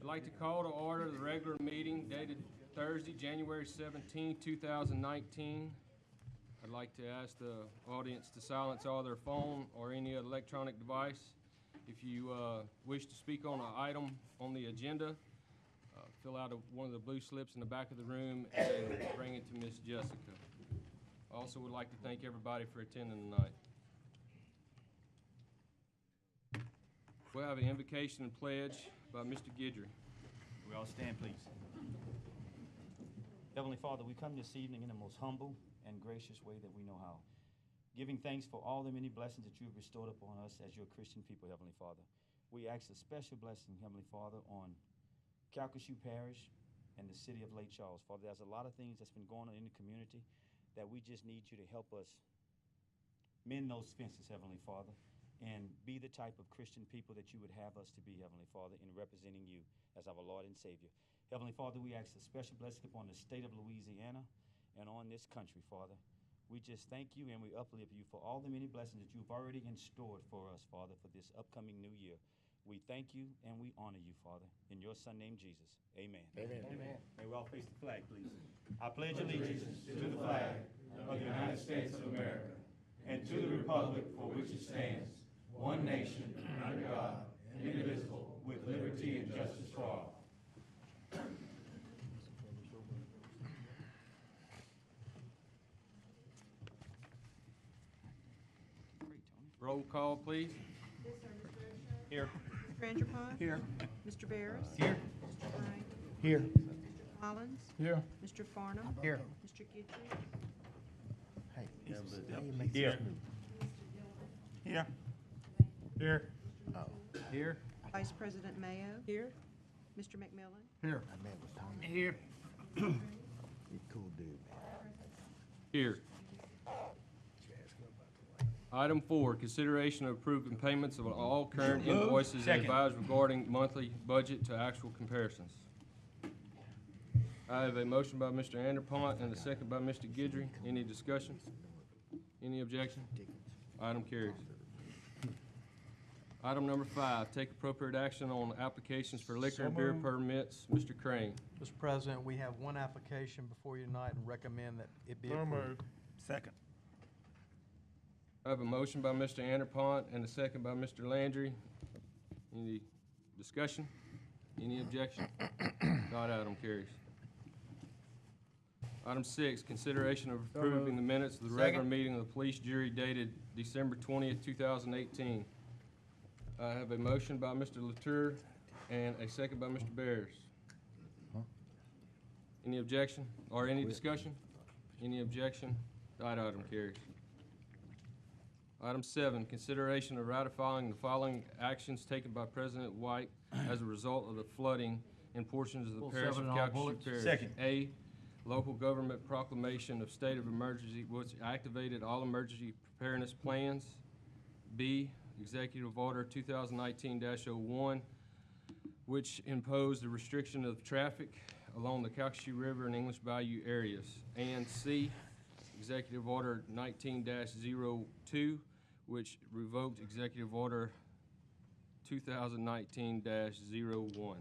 I'd like to call to order the regular meeting dated Thursday, January 17, 2019. I'd like to ask the audience to silence all their phone or any electronic device. If you wish to speak on an item on the agenda, fill out one of the blue slips in the back of the room and bring it to Miss Jessica. I also would like to thank everybody for attending tonight. We'll have an invocation and pledge by Mr. Guidry. We all stand, please. Heavenly Father, we come this evening in the most humble and gracious way that we know how, giving thanks for all the many blessings that you have bestowed upon us as your Christian people, Heavenly Father. We ask a special blessing, Heavenly Father, on Calcasieu Parish and the city of Lake Charles. Father, there's a lot of things that's been going on in the community that we just need you to help us mend those fences, Heavenly Father, and be the type of Christian people that you would have us to be, Heavenly Father, in representing you as our Lord and Savior. Heavenly Father, we ask a special blessing upon the state of Louisiana and on this country, Father. We just thank you and we uplift you for all the many blessings that you've already stored for us, Father, for this upcoming new year. We thank you and we honor you, Father. In your Son named Jesus, amen. Amen. Amen. May we all face the flag, please. I pledge allegiance to the flag of the United States of America and to the republic for which it stands, one nation, under God, indivisible, with liberty and justice for all. Roll call, please. Yes, sir. Mr. O'Shea? Here. Mr. Vanderpunt? Here. Mr. Barris? Here. Mr. Frank? Here. Mr. Collins? Here. Mr. Farnham? Here. Mr. Guidry? Hey, Here. Here. Here. Oh, Here. Vice President Mayo? Here. Mr. McMillan? here. I met with Tommy. Here. He's a cool dude, man. Here. Item 4, consideration of approving payments of all current invoices and Second. advise regarding monthly budget to actual comparisons. I have a motion by Mr. Anderpont and a second by Mr. Guidry. Any discussion? Any objection? Item carries. Item number 5, take appropriate action on applications for liquor and beer permits. Mr. Crane. Mr. President, we have one application before you tonight and recommend that it be approved. Second. I have a motion by Mr. Anderpont and a second by Mr. Landry. Any discussion? Any objection? Not item carries. Item 6, consideration of approving the minutes of the regular meeting of the police jury dated December 20th, 2018. I have a motion by Mr. Latour and a second by Mr. Barris. Any objection or any discussion? Any objection? That item carries. Item 7, consideration of ratifying the following actions taken by President White as a result of the flooding in portions of the parish of Calcasieu Parish. Second. A, local government proclamation of state of emergency which activated all emergency preparedness plans. B, Executive Order 2019-01, which imposed the restriction of traffic along the Calcasieu River and English Bayou areas. And C, Executive Order 19-02, which revoked Executive Order 2019-01.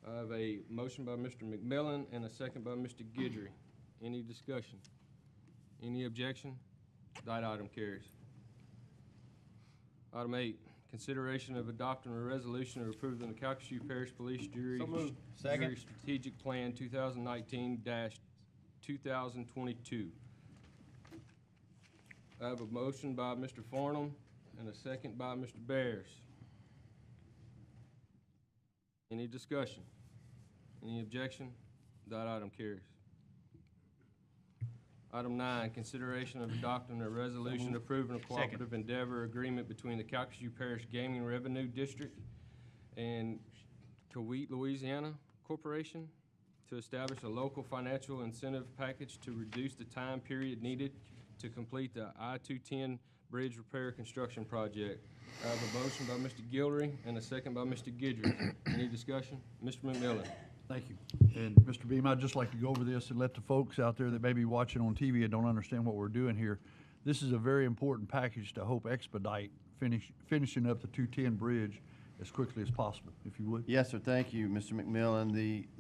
I have a motion by Mr. McMillan and a second by Mr. Guidry. Any discussion? Any objection? That item carries. Item 8, consideration of adopting a resolution of approving the Calcasieu Parish Police Jury Jury Strategic Plan 2019-2022. I have a motion by Mr. Farnham and a second by Mr. Barris. Any discussion? Any objection? That item carries. Item 9, consideration of adopting a resolution approving a cooperative endeavor agreement between the Calcasieu Parish Gaming Revenue District and Kuwait, Louisiana Corporation to establish a local financial incentive package to reduce the time period needed to complete the I-210 bridge repair construction project. I have a motion by Mr. Guillory and a second by Mr. Guidry. Any discussion? Mr. McMillan. Thank you. And Mr. Beam, I'd just like to go over this and let the folks out there that may be watching on TV and don't understand what we're doing here. This is a very important package to hope expedite finishing up the 210 bridge as quickly as possible, if you would. Yes, sir. Thank you, Mr. McMillan.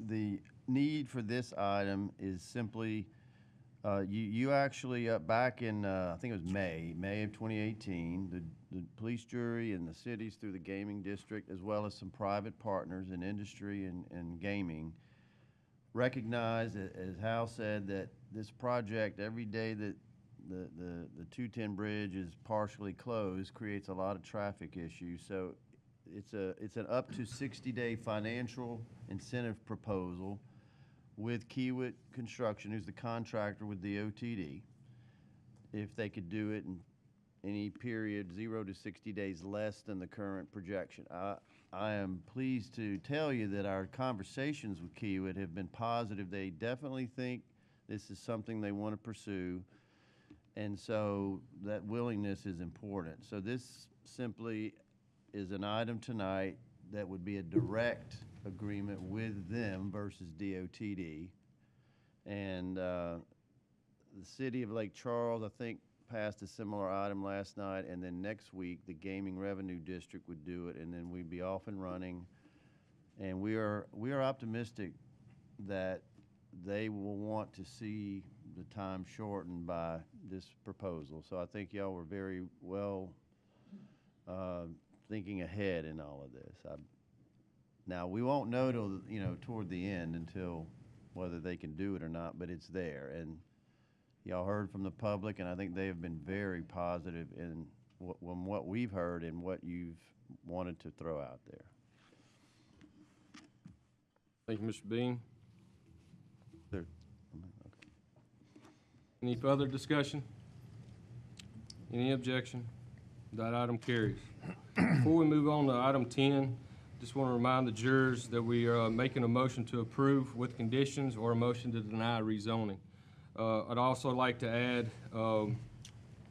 The need for this item is simply, you actually, back in, I think it was May of 2018, the police jury and the cities through the gaming district, as well as some private partners in industry and gaming, recognized, as Hal said, that this project, every day that the 210 bridge is partially closed, creates a lot of traffic issues. So it's an up to 60-day financial incentive proposal with Kiewit Construction, who's the contractor with the OTD, if they could do it in any period 0 to 60 days less than the current projection. I am pleased to tell you that our conversations with Kiewit have been positive. They definitely think this is something they want to pursue, and so that willingness is important. So this simply is an item tonight that would be a direct agreement with them versus DOTD. And the city of Lake Charles, I think, passed a similar item last night, and then next week the Gaming Revenue District would do it, and then we'd be off and running. And we are optimistic that they will want to see the time shortened by this proposal. So I think y'all were very well thinking ahead in all of this. Now, we won't know till, toward the end until whether they can do it or not, but it's there. And y'all heard from the public, and I think they have been very positive in what we've heard and what you've wanted to throw out there. Thank you, Mr. Bean. There- Any further discussion? Any objection? That item carries. Before we move on to item 10, just want to remind the jurors that we are making a motion to approve with conditions or a motion to deny rezoning. I'd also like to add,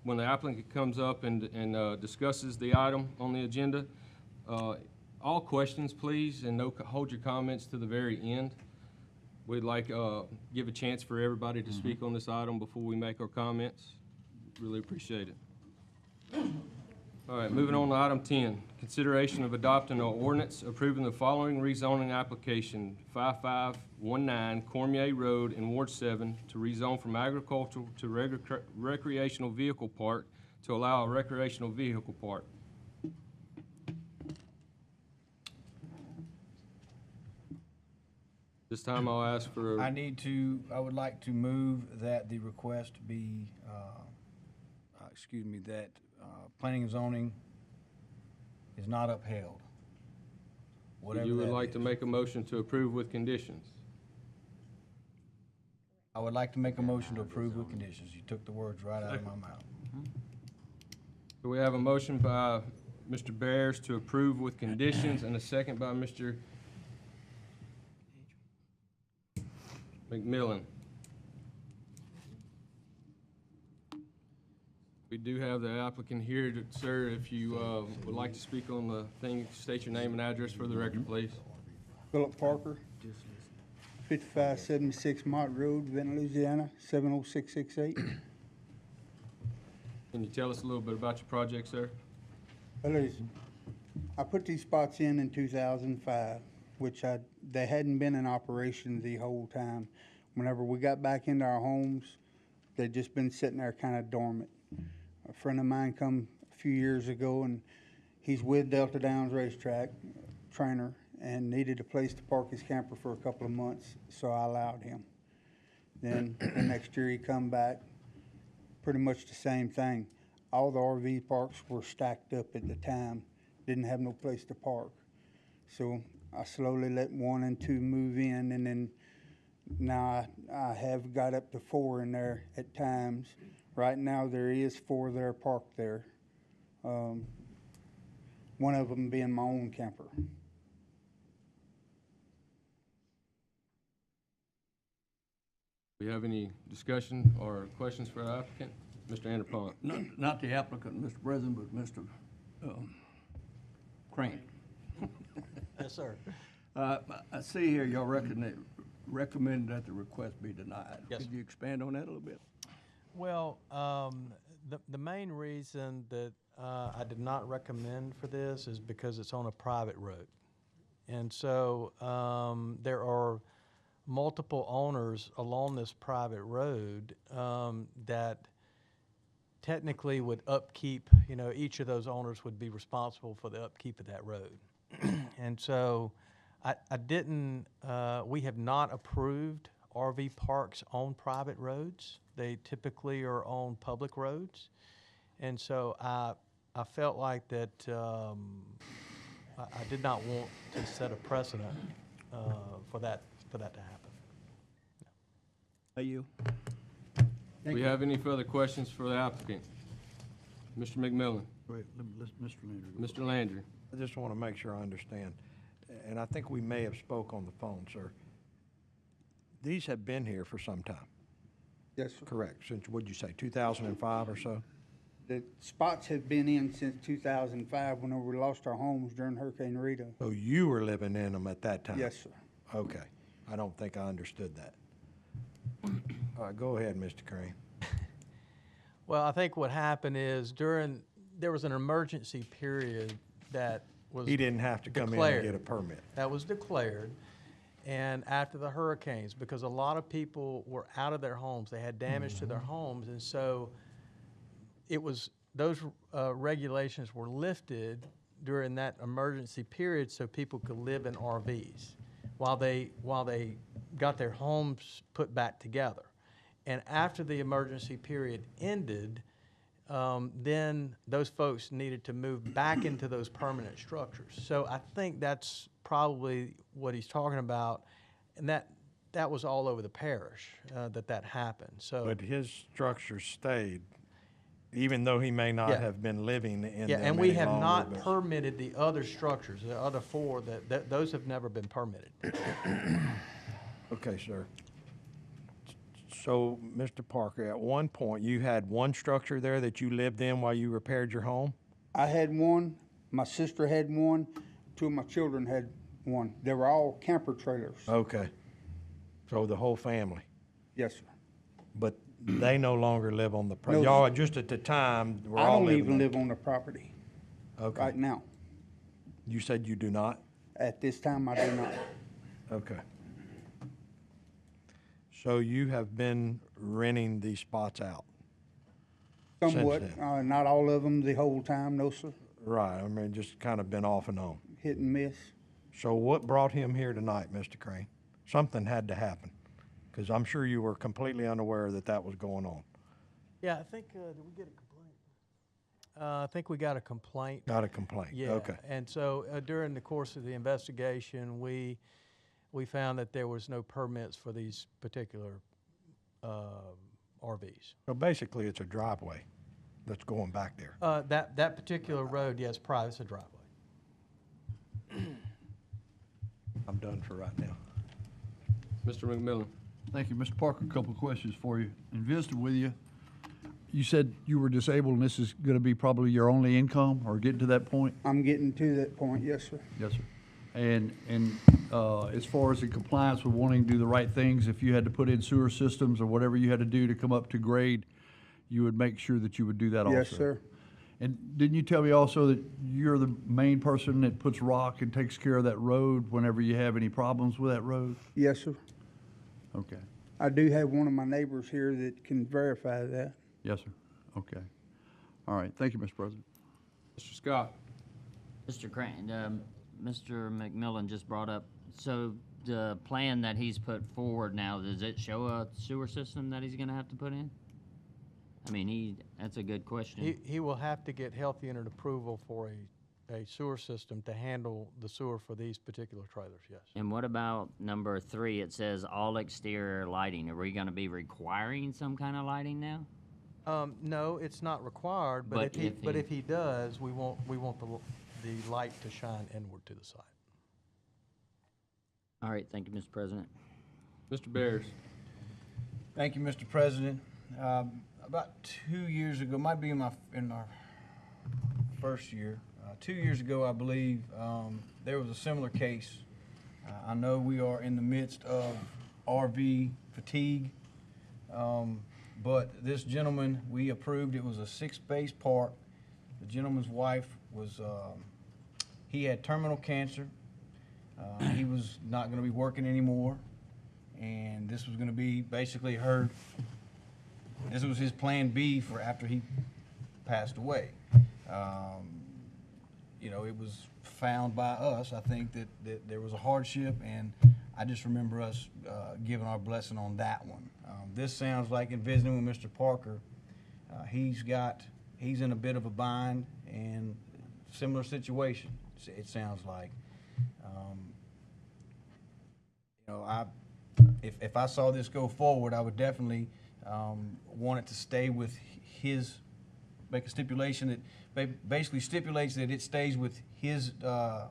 when the applicant comes up and discusses the item on the agenda, all questions, please, and hold your comments to the very end. We'd like give a chance for everybody to speak on this item before we make our comments. Really appreciate it. All right, moving on to item 10, consideration of adopting an ordinance approving the following rezoning application, 5519 Cormier Road in Ward 7 to rezone from agricultural to recreational vehicle park to allow a recreational vehicle park. This time I'll ask for, I would like to move that the request be, that planning and zoning is not upheld. Whatever you would that like is. to make a motion to approve with conditions. I would like to make a motion to approve with conditions. You took the words right out of my mouth. So we have a motion by Mr. Bears to approve with conditions and a second by Mr. McMillan. We do have the applicant here, sir. If you would like to speak on the thing, state your name and address for the record, please. Philip Parker, 5576 Mott Road, Vinton, Louisiana, 70668. Can you tell us a little bit about your project, sir? Well, I put these spots in 2005, which they hadn't been in operation the whole time. Whenever we got back into our homes, they'd just been sitting there kind of dormant. A friend of mine come a few years ago, and he's with Delta Downs Racetrack, trainer, and needed a place to park his camper for a couple of months, so I allowed him. Then the next year he come back, pretty much the same thing. All the RV parks were stacked up at the time, didn't have no place to park. So I slowly let 1 and 2 move in, and then now I have got up to 4 in there at times. Right now there is 4 there parked there. One of them being my own camper. Do we have any discussion or questions for the applicant? Mr. Anderpont. Not the applicant, Mr. President, but Mr. Crane. Yes, sir. I see here y'all recommend that the request be denied. Yes. Could you expand on that a little bit? Well, the main reason that I did not recommend for this is because it's on a private road. And so there are multiple owners along this private road that technically would upkeep, each of those owners would be responsible for the upkeep of that road. And so I didn't, we have not approved RV parks on private roads. They typically are on public roads. And so I felt like that I did not want to set a precedent for that to happen. You? Do we have any further questions for the applicant? Mr. McMillan? Wait, let Mr. Landry go. Mr. Landry? I just want to make sure I understand, and I think we may have spoke on the phone, sir. These have been here for some time, Yes, sir. correct? Since, what'd you say, 2005 or so? The spots have been in since 2005, whenever we lost our homes during Hurricane Rita. So you were living in them at that time? Yes, sir. Okay. I don't think I understood that. All right, go ahead, Mr. Crane. Well, I think what happened is there was an emergency period that was He didn't have to come in and declared. get a permit. That was declared. And after the hurricanes, because a lot of people were out of their homes, they had damage to their homes, and so those regulations were lifted during that emergency period so people could live in RVs while they got their homes put back together. And after the emergency period ended, then those folks needed to move back into those permanent structures. So I think that's probably what he's talking about, and that was all over the parish that happened. So, But his structure stayed, even though he may not Yeah. have been living in yeah, them and we any have longer, not but- permitted the other structures, the other four, that those have never been permitted. Okay, sir. So, Mr. Parker, at one point, you had one structure there that you lived in while you repaired your home? I had one, my sister had one, two of my children had one. They were all camper trailers. Okay. So the whole family? Yes, sir. But they no longer live on the No, property? sir. Y'all, just at the time, were I all don't living even on- live on the property Okay. right now. You said you do not? At this time, I do not. Okay. So you have been renting these spots out? Somewhat, then. not all of them the whole time, no, sir. Right, I mean, just kind of been off and on. Hit and miss. So what brought him here tonight, Mr. Crane? Something had to happen, because I'm sure you were completely unaware that that was going on. Yeah, I think, did we get a complaint? I think we got a complaint. Got a complaint? Yeah. Okay. And so during the course of the investigation, we found that there was no permits for these particular RVs. So basically, it's a driveway that's going back there. That particular road, yes, private, it's a driveway. I'm done for right now. Mr. McMillan? Thank you. Mr. Parker, a couple of questions for you. In visiting with you, you said you were disabled and this is going to be probably your only income or getting to that point? I'm getting to that point, yes, sir. Yes, sir. And as far as in compliance with wanting to do the right things, if you had to put in sewer systems or whatever you had to do to come up to grade, you would make sure that you would do that also? Yes, sir. And didn't you tell me also that you're the main person that puts rock and takes care of that road whenever you have any problems with that road? Yes, sir. Okay. I do have one of my neighbors here that can verify that. Yes, sir. Okay. All right. Thank you, Mr. President. Mr. Scott? Mr. Crane, Mr. McMillan just brought up, so the plan that he's put forward now, does it show a sewer system that he's gonna have to put in? I mean, that's a good question. He will have to get health unit approval for a sewer system to handle the sewer for these particular trailers, yes. And what about number 3? It says all exterior lighting. Are we gonna be requiring some kind of lighting now? No, it's not required, but if he does, we want the light to shine inward to the side. All right, thank you, Mr. President. Mr. Bears? Thank you, Mr. President. About 2 years ago, might be in our first year, 2 years ago, I believe, there was a similar case. I know we are in the midst of RV fatigue, but this gentleman, we approved, it was a 6-space park. The gentleman's wife was, he had terminal cancer. He was not going to be working anymore, and this was going to be basically this was his plan B for after he passed away. You know, it was found by us, I think, that there was a hardship, and I just remember us giving our blessing on that one. This sounds like, in visiting with Mr. Parker, he's in a bit of a bind and similar situation, it sounds like. You know, if I saw this go forward, I would definitely want it to stay with make a stipulation that basically stipulates that it stays with his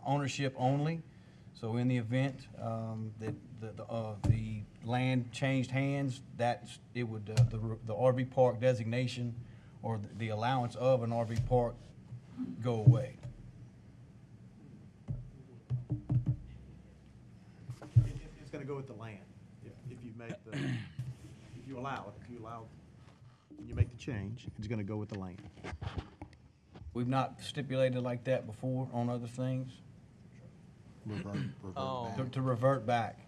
ownership only. So in the event that the land changed hands, that it would the RV park designation or the allowance of an RV park go away. It's gonna go with the land, if you make the, if you allow it, when you make the change, it's gonna go with the land. We've not stipulated like that before on other things. To revert back.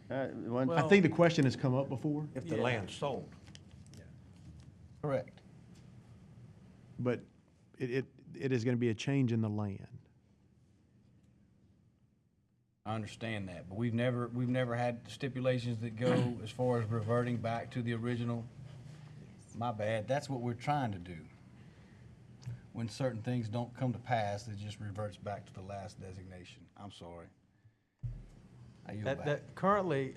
One- I think the question has come up before. If the land's sold. Correct. But it is gonna be a change in the land. I understand that, but we've never had stipulations that go as far as reverting back to the original. My bad. That's what we're trying to do. When certain things don't come to pass, it just reverts back to the last designation. I'm sorry. I yield back. That currently,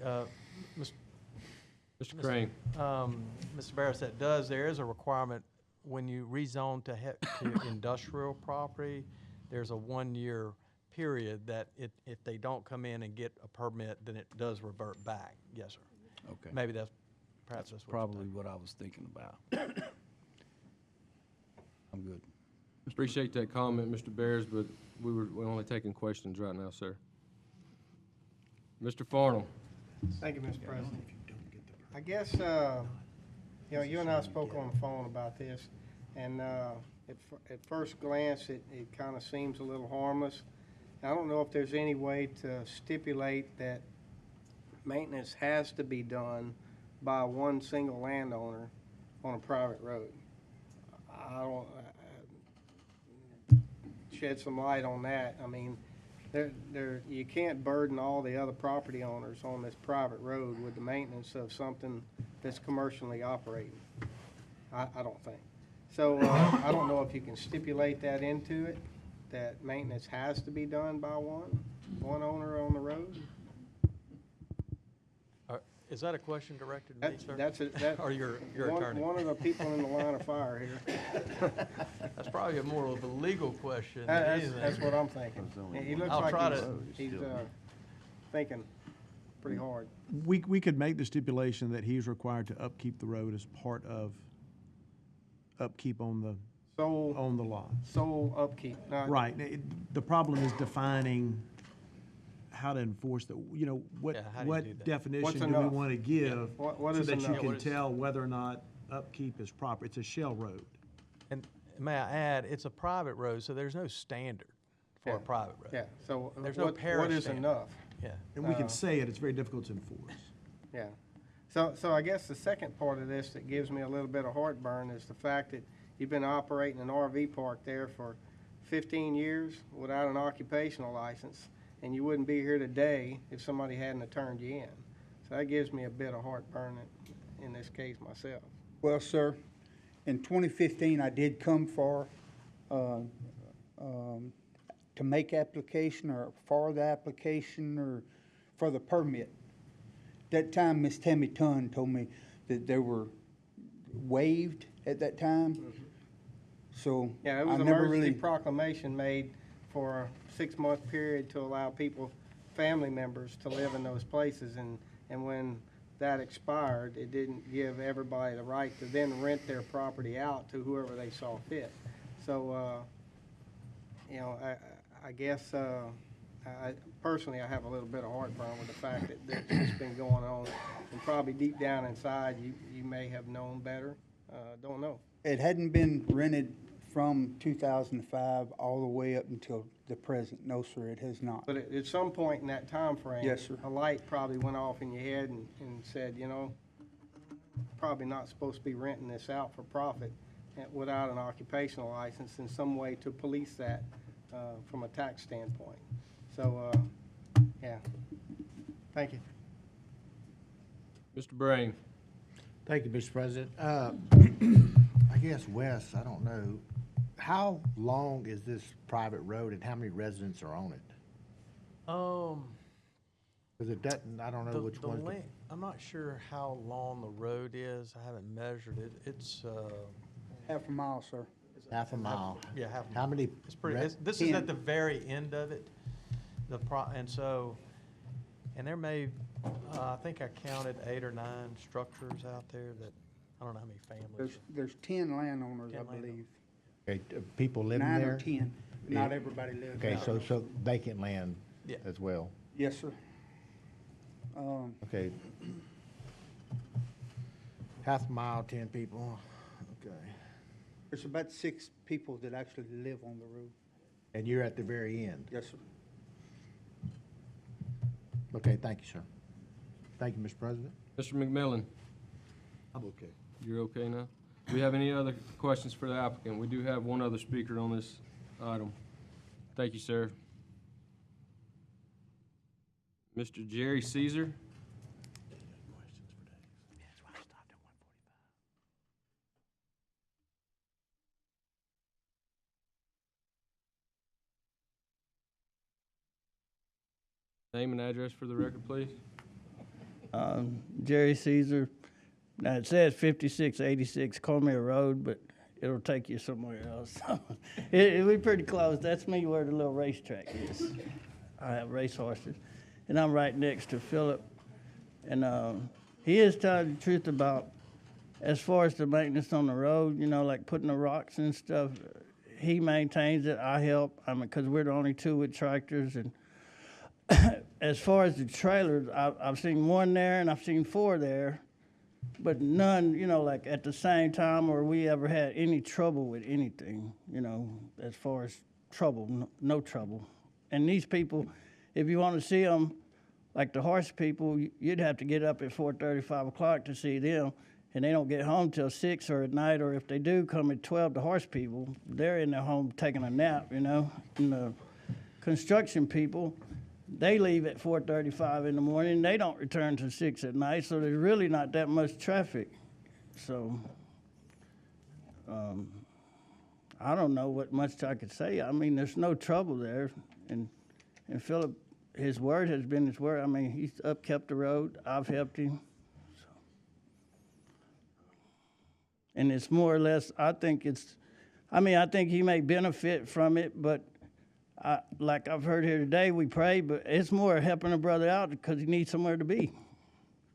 Mr. Crane. Mr. Barris, there is a requirement when you rezone to industrial property, there's a 1-year period that if they don't come in and get a permit, then it does revert back. Yes, sir. Okay. Maybe perhaps that's what you're Probably what I was thinking about. I'm good. Appreciate that comment, Mr. Bears, but we're only taking questions right now, sir. Mr. Farnell. Thank you, Mr. President. I guess, you know, you and I spoke on the phone about this, and at first glance, it kind of seems a little harmless. I don't know if there's any way to stipulate that maintenance has to be done by one single landowner on a private road. I don't, shed some light on that. I mean, you can't burden all the other property owners on this private road with the maintenance of something that's commercially operating. I don't think. So I don't know if you can stipulate that into it, that maintenance has to be done by one owner on the road. Is that a question directed to me, sir? That's Or your attorney? One of the people in the line of fire here. That's probably more of a legal question than anything. That's what I'm thinking. He looks I'll try like to- he's thinking pretty hard. We could make the stipulation that he's required to upkeep the road as part of upkeep on the lot. Sole upkeep. Not- Right. The problem is defining how to enforce the, you know, Yeah, how do you do what that? definition What's do we enough? want to give What so is that you enough? can tell whether or not upkeep is proper. It's a shell road. And may I add, it's a private road, so there's no standard for a private road. Yeah, so There's no what parish is standard. enough? Yeah. And we can say it, it's very difficult to enforce. Yeah. So I guess the second part of this that gives me a little bit of heartburn is the fact that you've been operating an RV park there for 15 years without an occupational license, and you wouldn't be here today if somebody hadn't have turned you in. So that gives me a bit of heartburn in this case myself. Well, sir, in 2015, I did come for, to make application or for the application or for the permit. That time, Miss Tammy Tunn told me that they were waived at that time. So Yeah, it I was an never emergency really, proclamation made for a 6-month period to allow people, family members, to live in those places. And when that expired, it didn't give everybody the right to then rent their property out to whoever they saw fit. So, you know, I guess, personally, I have a little bit of heartburn with the fact that it's been going on. And probably deep down inside, you may have known better. Don't know. It hadn't been rented from 2005 all the way up until the present. No, sir, it has not. But at some point in that time frame, Yes, sir. a light probably went off in your head and said, you know, probably not supposed to be renting this out for profit without an occupational license, in some way to police that from a tax standpoint. So, yeah. Thank you. Mr. Brain. Thank you, Mr. President. I guess, Wes, I don't know, how long is this private road and how many residents are on it? Because it doesn't, I don't know which one. I'm not sure how long the road is. I haven't measured it. It's, Half a mile, sir. Half a mile. yeah, half. How many? It's pretty, this is at the very end of it. And so, and there may, I think I counted 8 or 9 structures out there that, I don't know how many families. There's 10 landowners, 10 I believe. Okay, people living 9 there? or 10. Not everybody lives there. Okay, so vacant land Yeah. as well. Yes, sir. Okay. Half a mile, 10 people, okay. There's about 6 people that actually live on the road. And you're at the very end? Yes, sir. Okay, thank you, sir. Thank you, Mr. President. Mr. McMillan. I'm okay. You're okay now? Do we have any other questions for the applicant? We do have one other speaker on this item. Thank you, sir. Mr. Jerry Caesar. Name and address for the record, please. Jerry Caesar. Now, it says 5686 Cormier Road, but it'll take you somewhere else. We're pretty close. That's me where the little racetrack is. I have racehorses. And I'm right next to Philip. And he is telling the truth about, as far as the maintenance on the road, you know, like putting the rocks and stuff, he maintains it. I help. I mean, because we're the only 2 with tractors. And as far as the trailers, I've seen 1 there and I've seen 4 there, but none, you know, like at the same time where we ever had any trouble with anything, you know, as far as trouble, no trouble. And these people, if you want to see them, like the horse people, you'd have to get up at 4:30, 5 o'clock to see them, and they don't get home till 6 or at night, or if they do come at 12, the horse people, they're in their home taking a nap, you know. And the construction people, they leave at 4:35 in the morning. They don't return till 6 at night, so there's really not that much traffic. So I don't know what much I could say. I mean, there's no trouble there, and Philip, his word has been his word. I mean, he's upkept the road. I've helped him. So. And it's more or less, I think he may benefit from it, but like I've heard here today, we pray, but it's more helping a brother out because he needs somewhere to be.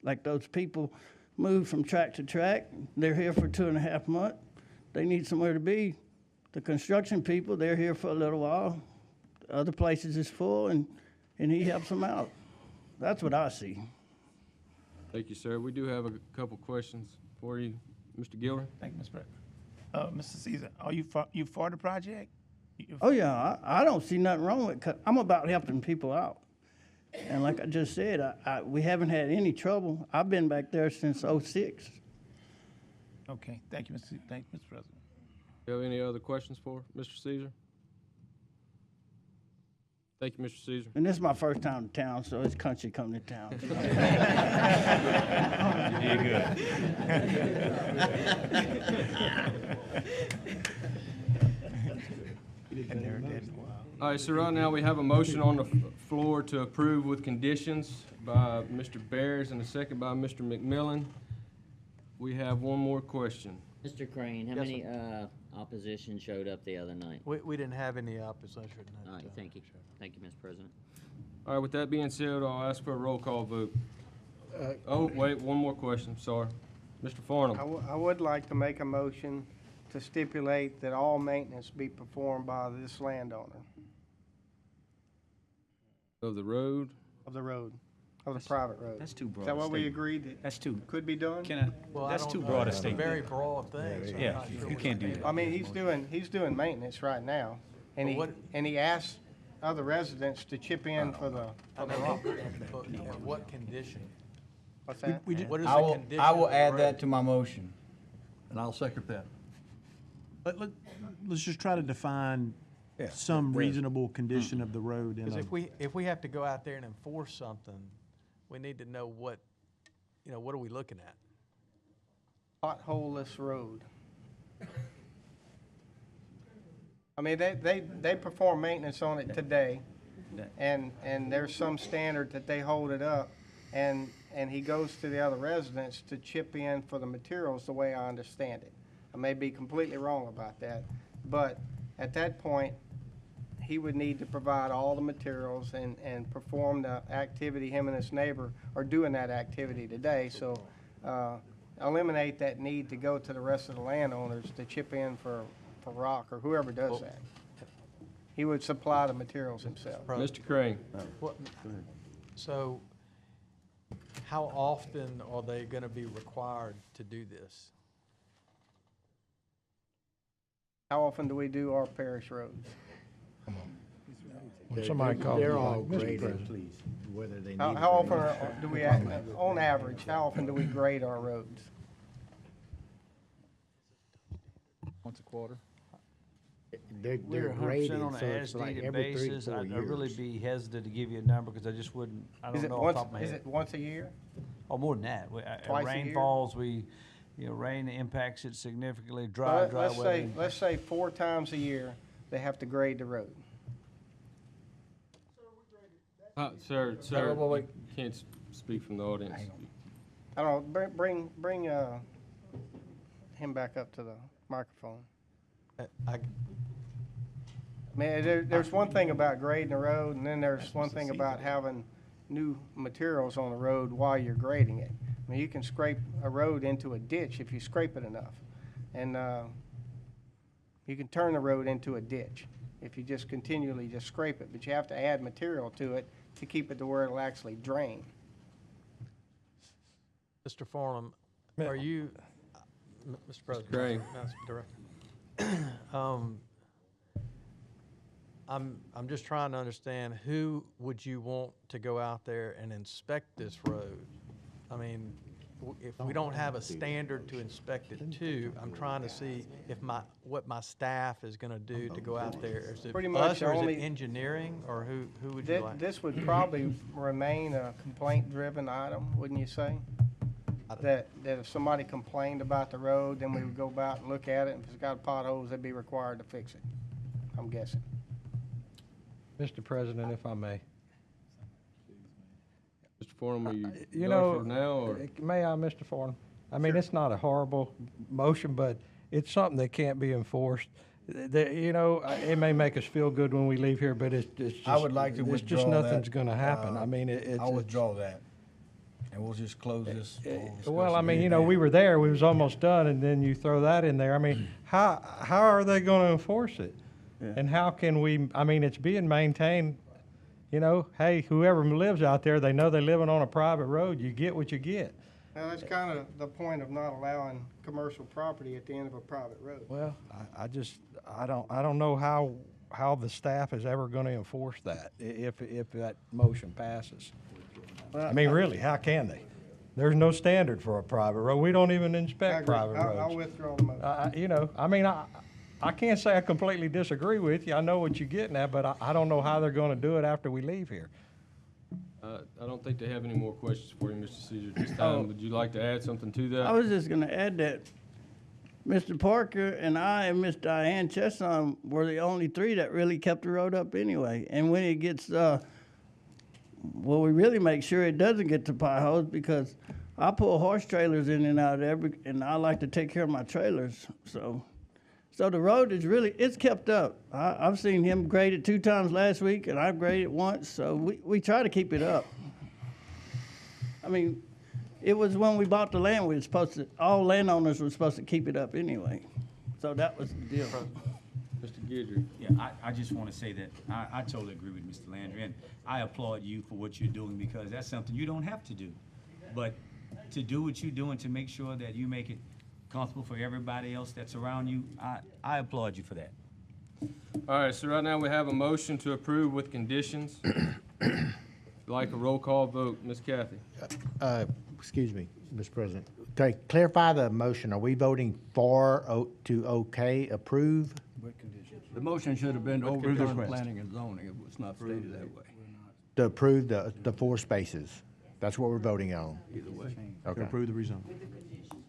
Like those people move from track to track. They're here for 2.5 months. They need somewhere to be. The construction people, they're here for a little while. The other places is full, and he helps them out. That's what I see. Thank you, sir. We do have a couple questions for you. Mr. Gilder? Thank you, Mr. President. Mr. Caesar, are you for the project? Oh, yeah, I don't see nothing wrong with it. I'm about helping people out. And like I just said, we haven't had any trouble. I've been back there since '06. Okay, thank you, Mr. President. Do you have any other questions for Mr. Caesar? Thank you, Mr. Caesar. And this is my first time in town, so it's country coming to town. You did good. All right, so right now we have a motion on the floor to approve with conditions by Mr. Bears and a second by Mr. McMillan. We have one more question. Mr. Crane, how Yes, many opposition showed up the other night? We didn't have any opposition. All right, thank you. Thank you, Mr. President. All right, with that being said, I'll ask for a roll call vote. Oh, wait, one more question, sorry. Mr. Farnham. I would like to make a motion to stipulate that all maintenance be performed by this landowner Of the road? of the road. of the private road. That's too broad Is that a what we statement. agreed that That's too, could be done? can I, Well, I that's don't too know. broad a It's statement. very broad thing, so I'm Yeah, not sure you what can't do mean. that. I mean, he's doing maintenance right now, and But he asked other residents to chip in for the rock. But in what condition? What's that? What is I the will, condition I will of the add road? that to my motion. And I'll second that. Let's just try to define some reasonable condition of the road in Because a. if we have to go out there and enforce something, we need to know what, what are we looking at? Potholeless road. I mean, they perform maintenance on it today, and there's some standard that they hold it up, and he goes to the other residents to chip in for the materials, the way I understand it. I may be completely wrong about that, but at that point, he would need to provide all the materials and perform the activity. Him and his neighbor are doing that activity today, so eliminate that need to go to the rest of the landowners to chip in for rock or whoever does that. He would supply the materials himself. Mr. Crane? So, how often are they gonna be required to do this? How often do we do our parish roads? They're- somebody they're- calls They're me, all like, Mr. graded, President. please, whether they need. How often grading. do we, on average, how often do we grade our roads? Once a quarter. They're We're graded, 100% on so an it's like as-needed every 3 to basis. 4 I'd really years. be hesitant to give you a number because I just wouldn't, I Is don't it know off once, the top of my is head. it once a year? Oh, more than that. Twice a year? Rainfalls, rain impacts it significantly, So dry let's weather. let's say 4 times a year, they have to grade the road. Sir, wait. you can't speak from the audience. I don't know, bring him back up to the microphone. I, Man, there's one thing about grading a road, and then there's one thing about having new materials on the road while you're grading it. I mean, you can scrape a road into a ditch if you scrape it enough. And you can turn the road into a ditch if you just continually just scrape it, but you have to add material to it to keep it to where it'll actually drain. Mr. Farnham, are you, Mr. President? Crane. Madam Director. I'm just trying to understand, who would you want to go out there and inspect this road? I mean, if we don't have a standard to inspect it to, I'm trying to see if what my staff is gonna do to go out there. Is it Pretty us, much or is only- it engineering, or who would you like? This would probably remain a complaint-driven item, wouldn't you say? That if somebody complained about the road, then we would go about and look at it, and if it's got potholes, they'd be required to fix it, I'm guessing. Mr. President, if I may. Mr. Farnham, are you You done know, for now, or? May I, Mr. Farnham? I mean, it's not a horrible motion, but it's something that can't be enforced. It may make us feel good when we leave here, but it's just. I would like to it's withdraw just that. nothing's gonna happen. I mean, I'll withdraw that, and we'll just close this. whole Well, I discussion mean, we here. were there, we was almost done, and then you throw that in there. I mean, how are they gonna enforce it? And how can we, I mean, it's being maintained, hey, whoever lives out there, they know they're living on a private road, you get what you get. Now, that's kind of the point of not allowing commercial property at the end of a private road. Well, I don't know how the staff is ever gonna enforce that, if that motion passes. I mean, really, how can they? There's no standard for a private road, we don't even I inspect agree. private roads. I'll withdraw the motion. I can't say I completely disagree with you. I know what you're getting at, but I don't know how they're going to do it after we leave here. I don't think they have any more questions for you, Mr. Caesar, at this time. Would you like to add something to that? I was just gonna add that Mr. Parker and I and Miss Diane Chesson were the only 3 that really kept the road up anyway. And when it gets, we really make sure it doesn't get to potholes, because I pull horse trailers in and out and I like to take care of my trailers, So the road is it's kept up. I've seen him grade it 2 times last week, and I've graded it once, so we try to keep it up. I mean, it was when we bought the land, all landowners were supposed to keep it up anyway. So that was the deal. Mr. Guidry? Yeah, I just want to say that I totally agree with Mr. Landry, and I applaud you for what you're doing because that's something you don't have to do. But to do what you're doing to make sure that you make it comfortable for everybody else that's around you, I applaud you for that. All right, so right now we have a motion to approve with conditions. Like a roll call vote, Ms. Kathy. Excuse me, Mr. President. To clarify the motion, are we voting to okay, approve? The motion should have been to overturn planning and zoning. It was not stated that way. To approve the 4 spaces? That's what we're voting on? Either way. Okay. To approve the rezone.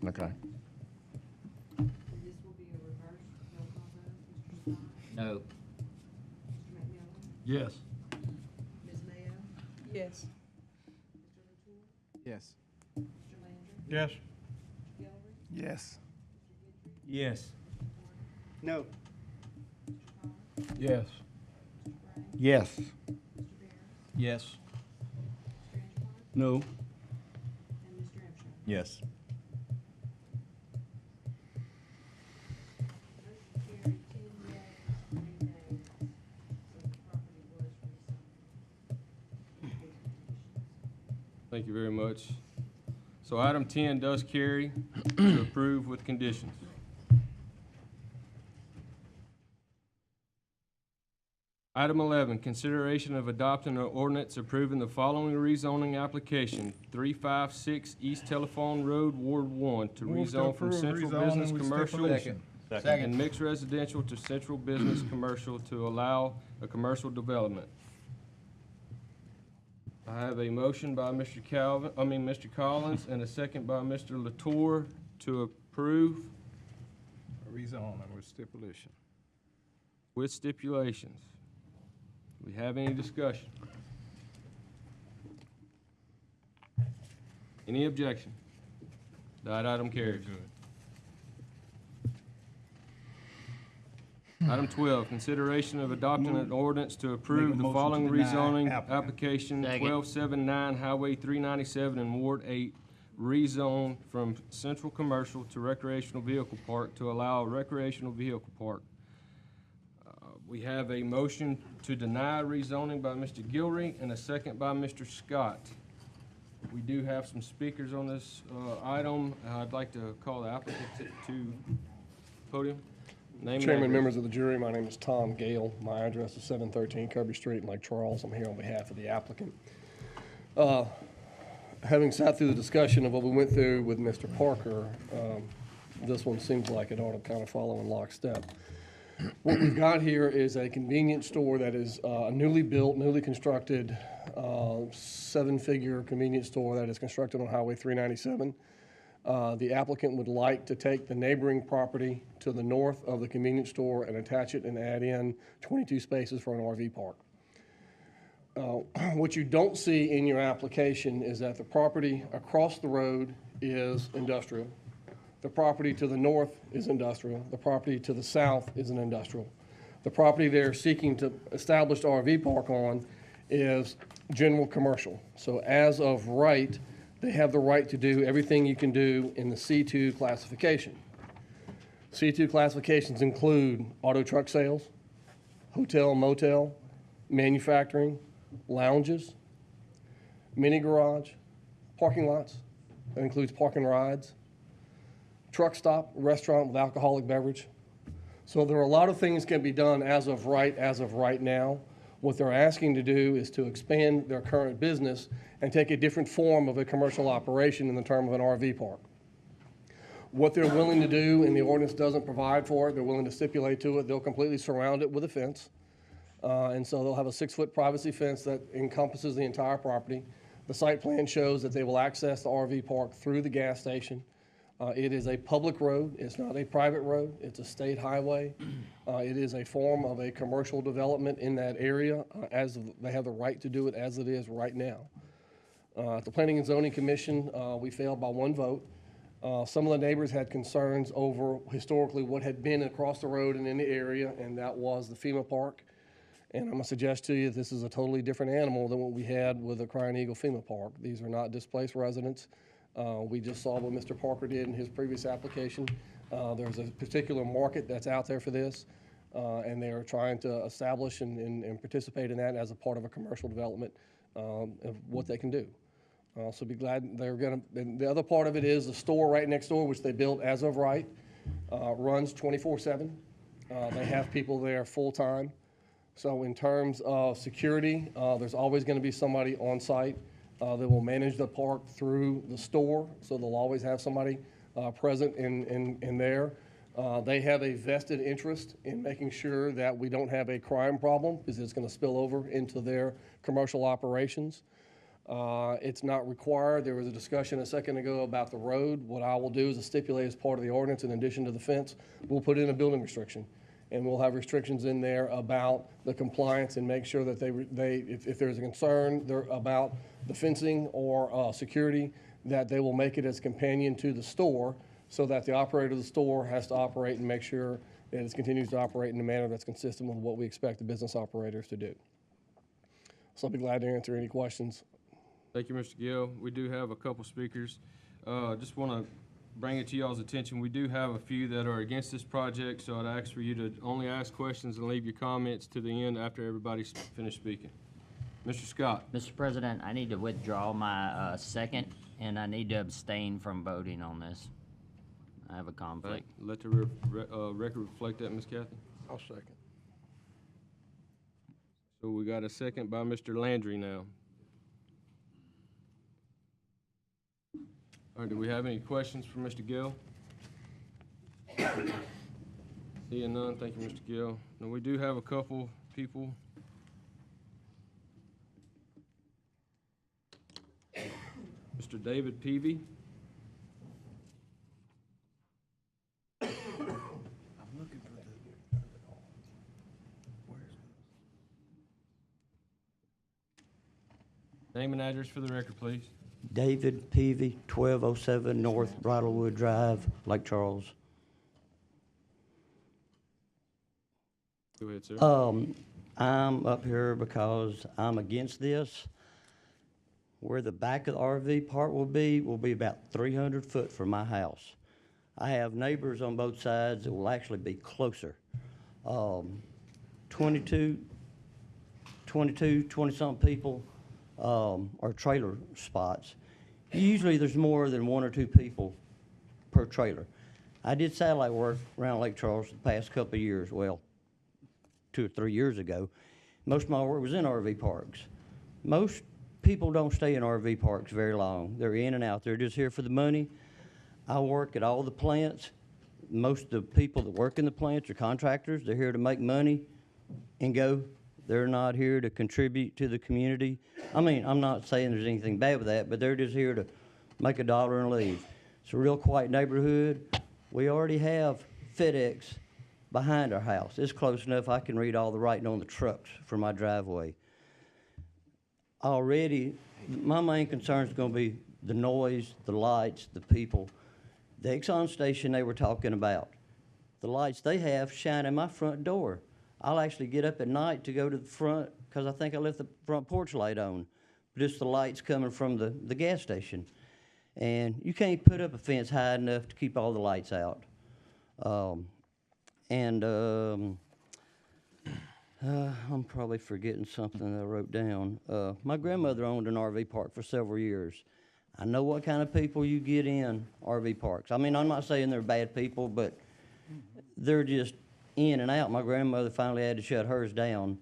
Okay. No. Yes. Ms. Mayo? Yes. Yes. Yes. Yes. Yes. No. Yes. Yes. Yes. No. Yes. Thank you very much. So item 10 does carry to approve with conditions. Item 11, consideration of adopting an ordinance approving the following rezoning application, 356 East Telephone Road, Ward 1, to rezone from central business commercial and mixed residential to central business commercial to allow a commercial development. I have a motion by Mr. Collins, and a second by Mr. Latour to approve Rezone with stipulation. with stipulations. Do we have any discussion? Any objection? That item carries. Item 12, consideration of adopting an ordinance to approve the following rezoning application, 1279 Highway 397 in Ward 8, rezone from central commercial to recreational vehicle park to allow a recreational vehicle park. We have a motion to deny rezoning by Mr. Gilreath and a second by Mr. Scott. We do have some speakers on this item. I'd like to call the applicant to podium. Name and Chairman, address. members of the jury, my name is Tom Gale. My address is 713 Kirby Street in Lake Charles. I'm here on behalf of the applicant. Having sat through the discussion of what we went through with Mr. Parker, this one seems like it ought to kind of follow in lockstep. What we've got here is a convenience store that is a newly built, newly constructed, 7-figure convenience store that is constructed on Highway 397. The applicant would like to take the neighboring property to the north of the convenience store and attach it and add in 22 spaces for an RV park. What you don't see in your application is that the property across the road is industrial. The property to the north is industrial. The property to the south is an industrial. The property they're seeking to establish the RV park on is general commercial. So as of right, they have the right to do everything you can do in the C2 classification. C2 classifications include auto truck sales, hotel, motel, manufacturing, lounges, mini garage, parking lots. That includes parking rides, truck stop, restaurant with alcoholic beverage. So there are a lot of things can be done as of right now. What they're asking to do is to expand their current business and take a different form of a commercial operation in the term of an RV park. What they're willing to do, and the ordinance doesn't provide for it, they're willing to stipulate to it, they'll completely surround it with a fence. And so they'll have a 6-foot privacy fence that encompasses the entire property. The site plan shows that they will access the RV park through the gas station. It is a public road. It's not a private road. It's a state highway. It is a form of a commercial development in that area, as they have the right to do it as it is right now. At the Planning and Zoning Commission, we failed by 1 vote. Some of the neighbors had concerns over historically what had been across the road and in the area, and that was the FEMA park. And I'm going to suggest to you that this is a totally different animal than what we had with the Crying Eagle FEMA park. These are not displaced residents. We just saw what Mr. Parker did in his previous application. There's a particular market that's out there for this. and they are trying to establish and participate in that as a part of a commercial development of what they can do. So be glad they're going to. And the other part of it is the store right next door, which they built as of right, runs 24/7. They have people there full time. So in terms of security, there's always going to be somebody on site that will manage the park through the store. So they'll always have somebody present in there. They have a vested interest in making sure that we don't have a crime problem because it's going to spill over into their commercial operations. It's not required. There was a discussion a second ago about the road. What I will do is stipulate as part of the ordinance, in addition to the fence, we'll put in a building restriction. And we'll have restrictions in there about the compliance and make sure that if there's a concern about the fencing or security, that they will make it as companion to the store so that the operator of the store has to operate and make sure that it continues to operate in a manner that's consistent with what we expect the business operators to do. So I'll be glad to answer any questions. Thank you, Mr. Gill. We do have a couple speakers. Just want to bring it to y'all's attention. We do have a few that are against this project, so I'd ask for you to only ask questions and leave your comments to the end after everybody's finished speaking. Mr. Scott. Mr. President, I need to withdraw my second, and I need to abstain from voting on this. I have a conflict. Right. Let the record reflect that, Ms. Kathy. I'll second. So we got a second by Mr. Landry now. All right, do we have any questions for Mr. Gill? Seeing none, thank you, Mr. Gill. Now, we do have a couple people. Mr. David Peavy. I'm looking for Name and address for the record, please. David Peavy, 1207 North Bridlewood Drive, Lake Charles. Go ahead, sir. I'm up here because I'm against this. Where the back of the RV park will be about 300 foot from my house. I have neighbors on both sides that will actually be closer. 20-something people are trailer spots. Usually there's more than 1 or 2 people per trailer. I did satellite work around Lake Charles the past couple of years, well, 2 or 3 years ago. Most of my work was in RV parks. Most people don't stay in RV parks very long. They're in and out. They're just here for the money. I work at all the plants. Most of the people that work in the plants are contractors. They're here to make money and go. They're not here to contribute to the community. I mean, I'm not saying there's anything bad with that, but they're just here to make a dollar and leave. It's a real quiet neighborhood. We already have FedEx behind our house. It's close enough I can read all the writing on the trucks from my driveway. Already, my main concern is going to be the noise, the lights, the people. The Exxon station they were talking about, the lights they have shine in my front door. I'll actually get up at night to go to the front because I think I left the front porch light on. Just the lights coming from the gas station. And you can't put up a fence high enough to keep all the lights out. I'm probably forgetting something that I wrote down. My grandmother owned an RV park for several years. I know what kind of people you get in RV parks. I mean, I'm not saying they're bad people, but they're just in and out. My grandmother finally had to shut hers down.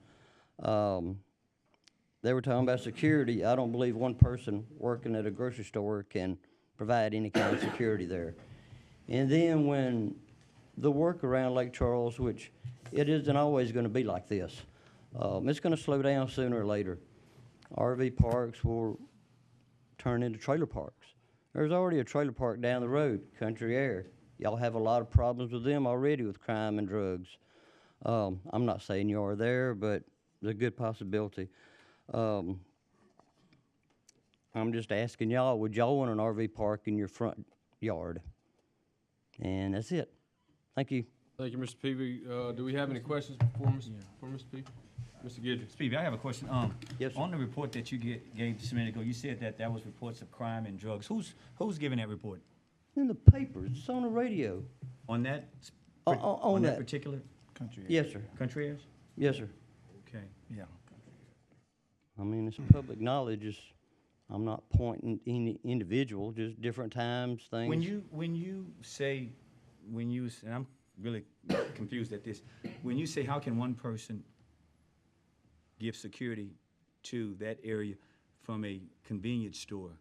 They were talking about security. I don't believe one person working at a grocery store can provide any kind of security there. And then when the work around Lake Charles, which it isn't always going to be like this. It's going to slow down sooner or later. RV parks will turn into trailer parks. There's already a trailer park down the road, Country Air. Y'all have a lot of problems with them already with crime and drugs. I'm not saying you are there, but there's a good possibility. I'm just asking y'all, would y'all want an RV park in your front yard? And that's it. Thank you. Thank you, Mr. Peavy. Do we have any questions for Mr. Peavy? Mr. Gidry. Peavy, I have a question. Yes, on the report that you gave just a minute ago, you said that was reports of crime and drugs. Who's giving that report? In the papers. It's on the radio. On that? On that particular? Country. Yes, sir. Country airs? Yes, sir. Okay. Yeah. I mean, it's public knowledge, I'm not pointing any individual, just different times, things. When you say, and I'm really confused at this, when you say, how can one person give security to that area from a convenience store?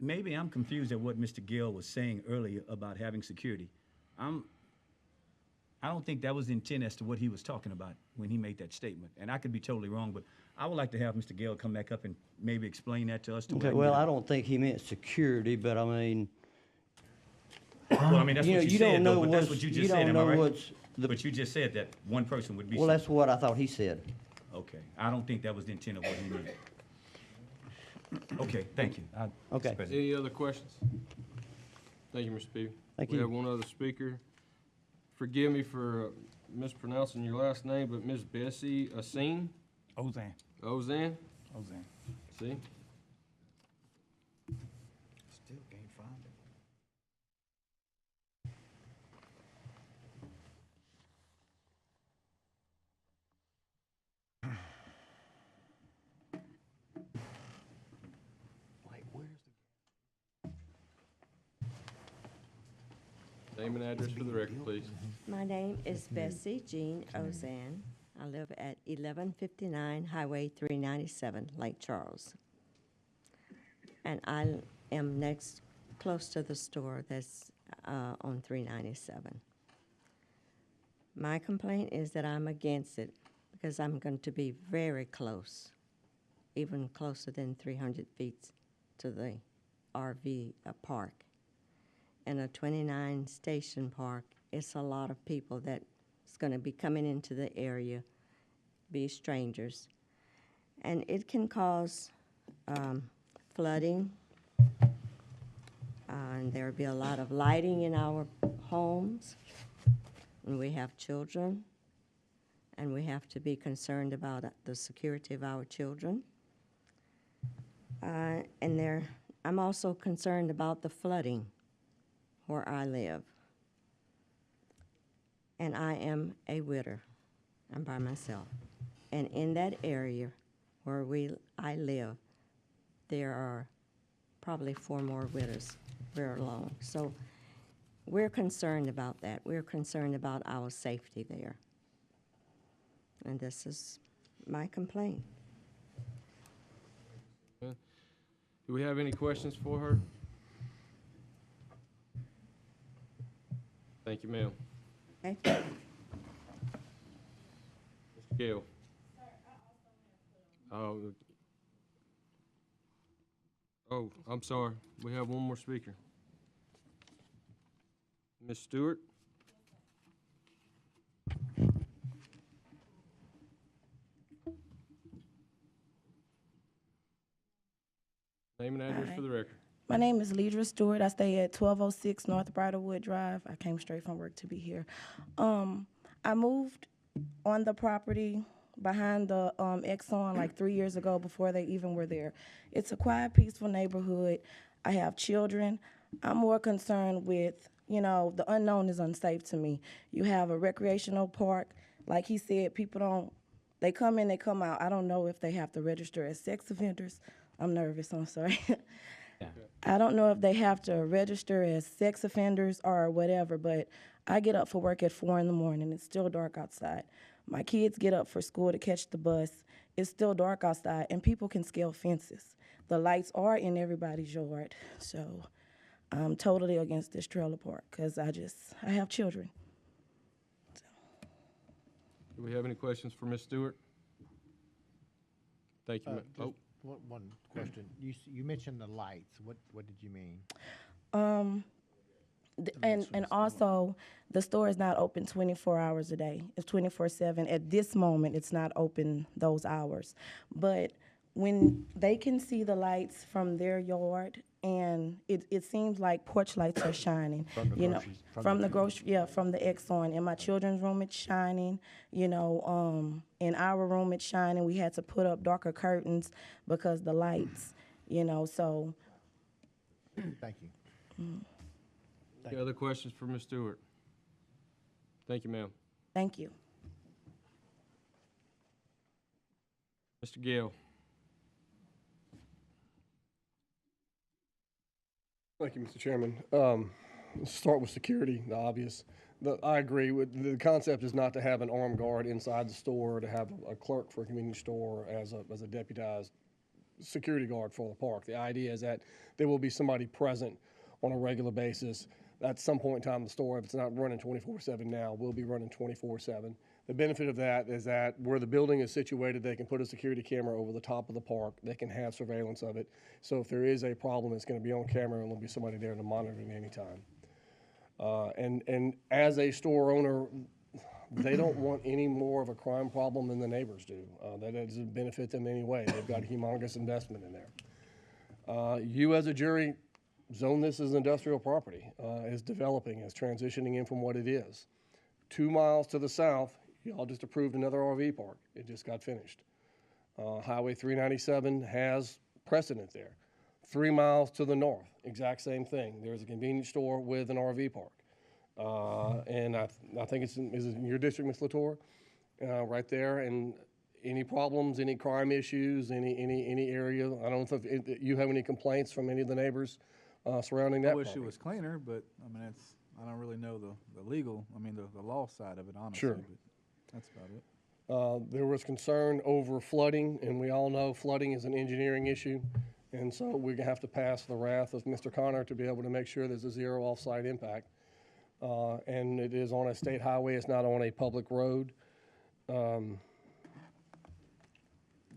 Maybe I'm confused at what Mr. Gill was saying earlier about having security. I don't think that was the intent as to what he was talking about when he made that statement. And I could be totally wrong, but I would like to have Mr. Gill come back up and maybe explain that to us. Okay, well, I don't think he meant security, but I mean, Well, I mean, that's You know, what you you don't said, know though, but that's what's- what you you just said, don't am I know right? what's But you just said that one person would be. well, that's what I thought he said. Okay, I don't think that was the intent of what he meant. Okay, thank you. Okay. Mr. President. Any other questions? Thank you, Mr. Peavy. Thank We you. have one other speaker. Forgive me for mispronouncing your last name, but Ms. Bessie Asin? Ozan. Ozan? Ozan. See? Still can't find it. Like, where's Name and address for the record, please. My name is Bessie Jean Ozan. I live at 1159 Highway 397, Lake Charles. And I am next, close to the store that's on 397. My complaint is that I'm against it because I'm going to be very close, even closer than 300 feet to the RV park. And a 29 station park, it's a lot of people that's going to be coming into the area, be strangers. And it can cause flooding, and there'll be a lot of lighting in our homes, and we have children, and we have to be concerned about the security of our children. I'm also concerned about the flooding where I live. And I am a widow. I'm by myself. And in that area where I live, there are probably 4 more widows very long. So we're concerned about that. We're concerned about our safety there. And this is my complaint. Do we have any questions for her? Thank you, ma'am. Okay. Mr. Gale. Oh, I'm sorry. We have one more speaker. Ms. Stewart? Name and address for the record. My name is Ledra Stewart. I stay at 1206 North Bridlewood Drive. I came straight from work to be here. I moved on the property behind the Exxon like 3 years ago before they even were there. It's a quiet, peaceful neighborhood. I have children. I'm more concerned with, the unknown is unsafe to me. You have a recreational park. Like he said, they come in, they come out. I don't know if they have to register as sex offenders. I'm nervous, I'm sorry. I don't know if they have to register as sex offenders or whatever, but I get up for work at 4 in the morning. It's still dark outside. My kids get up for school to catch the bus. It's still dark outside, and people can scale fences. The lights are in everybody's yard, so I'm totally against this trailer park because I have children. Do we have any questions for Ms. Stewart? Thank you. Just one question. You mentioned the lights. What did you mean? And also, the store is not open 24 hours a day. It's 24/7. At this moment, it's not open those hours. But when they can see the lights from their yard, and it seems like porch lights are shining. From the groceries. From the Exxon. In my children's room, it's shining. In our room, it's shining. We had to put up darker curtains because the lights. So. Thank you. Any other questions for Ms. Stewart? Thank you, ma'am. Thank you. Mr. Gill. Thank you, Mr. Chairman. Let's start with security, the obvious. I agree with, the concept is not to have an armed guard inside the store, to have a clerk for a convenience store as a deputized security guard for the park. The idea is that there will be somebody present on a regular basis. At some point in time, the store, if it's not running 24/7 now, will be running 24/7. The benefit of that is that where the building is situated, they can put a security camera over the top of the park. They can have surveillance of it. So if there is a problem, it's going to be on camera, and there'll be somebody there to monitor it any time. And as a store owner, they don't want any more of a crime problem than the neighbors do. That doesn't benefit them in any way. They've got a humongous investment in there. You as a jury zone this as industrial property. It's developing, it's transitioning in from what it is. 2 miles to the south, y'all just approved another RV park. It just got finished. Highway 397 has precedent there. 3 miles to the north, exact same thing. There's a convenience store with an RV park. And I think is it in your district, Ms. Latour? Right there. And any problems, any crime issues, any area? I don't know if you have any complaints from any of the neighbors surrounding that I wish property. it was cleaner, but I mean, I don't really know the legal, the law side of it, honestly. Sure. But that's about it. There was concern over flooding, and we all know flooding is an engineering issue. And so we're gonna have to pass the wrath of Mr. Connor to be able to make sure there's a zero off-site impact. And it is on a state highway, it's not on a public road.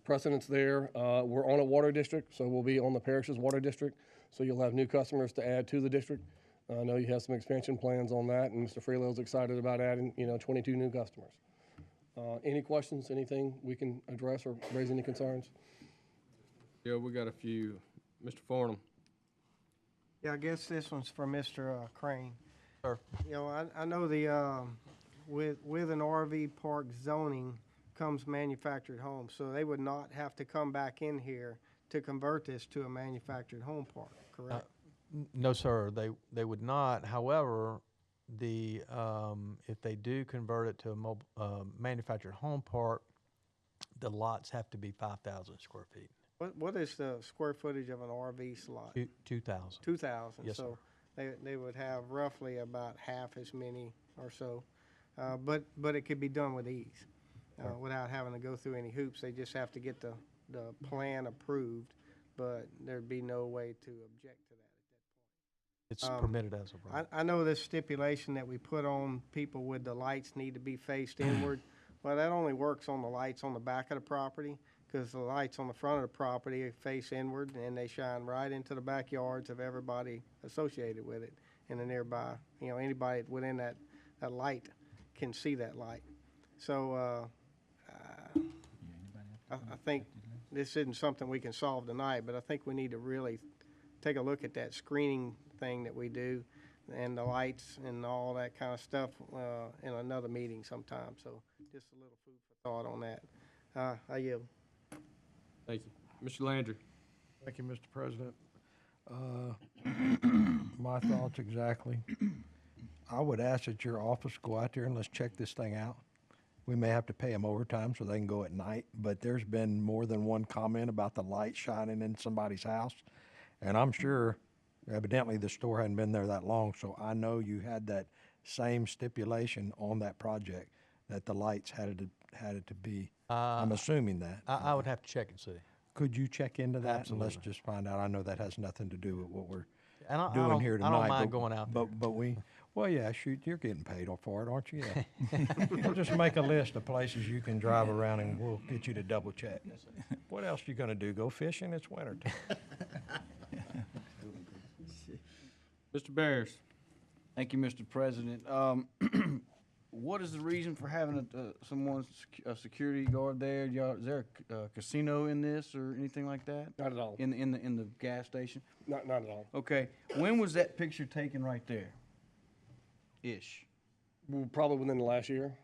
Precedence there, we're on a water district, so we'll be on the parish's water district. So you'll have new customers to add to the district. I know you have some expansion plans on that, and Mr. Freelo's excited about adding, 22 new customers. Any questions, anything we can address or raise any concerns? Yeah, we got a few. Mr. Farnham. Yeah, I guess this one's for Mr. Crane. Sir. I know the, with an RV park zoning comes manufactured homes, so they would not have to come back in here to convert this to a manufactured home park, correct? No, sir, they would not. However, if they do convert it to a manufactured home park, the lots have to be 5,000 square feet. What is the square footage of an RV slot? 2,000. 2,000. Yes, so they would have roughly about half as many or so, but it could be done with ease, without having to go through any hoops. They just have to get the plan approved, but there'd be no way to object to that at that point. It's permitted as of right. I know this stipulation that we put on people with the lights need to be faced inward. Well, that only works on the lights on the back of the property, because the lights on the front of the property face inward, and they shine right into the backyards of everybody associated with it in the nearby. Anybody within that light can see that light. So I think this isn't something we can solve tonight, but I think we need to really take a look at that screening thing that we do and the lights and all that kind of stuff in another meeting sometime. So just a little food for thought on that. I yield. Thank you. Mr. Landry. Thank you, Mr. President. My thoughts exactly. I would ask that your office go out there and let's check this thing out. We may have to pay them overtime so they can go at night, but there's been more than one comment about the light shining in somebody's house. And I'm sure evidently the store hadn't been there that long, so I know you had that same stipulation on that project that the lights had it to be. I'm assuming that. I would have to check and see. Could you check into that? Absolutely. And let's just find out. I know that has nothing to do with what we're And I doing don't- here I tonight. don't mind going out there. But well, yeah, shoot, you're getting paid for it, aren't you? Yeah. We'll just make a list of places you can drive around and we'll get you to double check. What else you gonna do? Go fishing? It's winter time. Mr. Bears. Thank you, Mr. President. What is the reason for having a security guard there? Is there a casino in this or anything like that? Not at all. In the gas station? Not at all. Okay. When was that picture taken right there? Ish. Probably within the last year.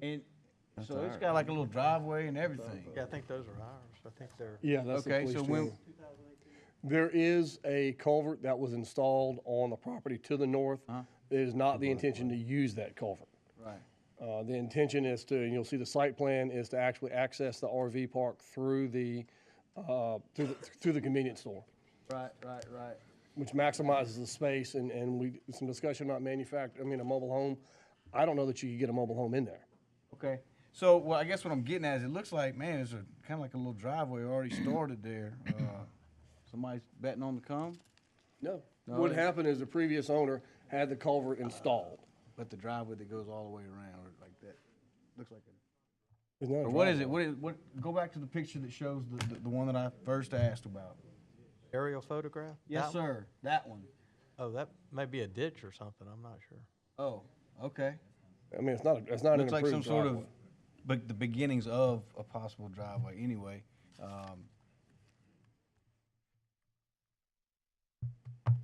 And so it's got like a little driveway and everything. Yeah, I think those are ours. I think they're. Yeah, that's the okay. police So when? trailer. There is a culvert that was installed on the property to the north. It is not the intention to use that culvert. Right. The intention is to, and you'll see the site plan, is to actually access the RV park through the convenience store, Right. which maximizes the space, and some discussion about a mobile home. I don't know that you could get a mobile home in there. Okay. So, well, I guess what I'm getting at is it looks like, man, it's kind of like a little driveway already started there. Somebody's betting on to come? No. No, What it's- happened is the previous owner had the culvert installed. But the driveway that goes all the way around, or like that, looks like a. It's not a Or what is driveway. it? Go back to the picture that shows the one that I first asked about. Aerial photograph? Yes, That one? sir. That one. Oh, that may be a ditch or something, I'm not sure. Oh, okay. I mean, it's not an Looks like some improved sort of, driveway. but the beginnings of a possible driveway. Anyway,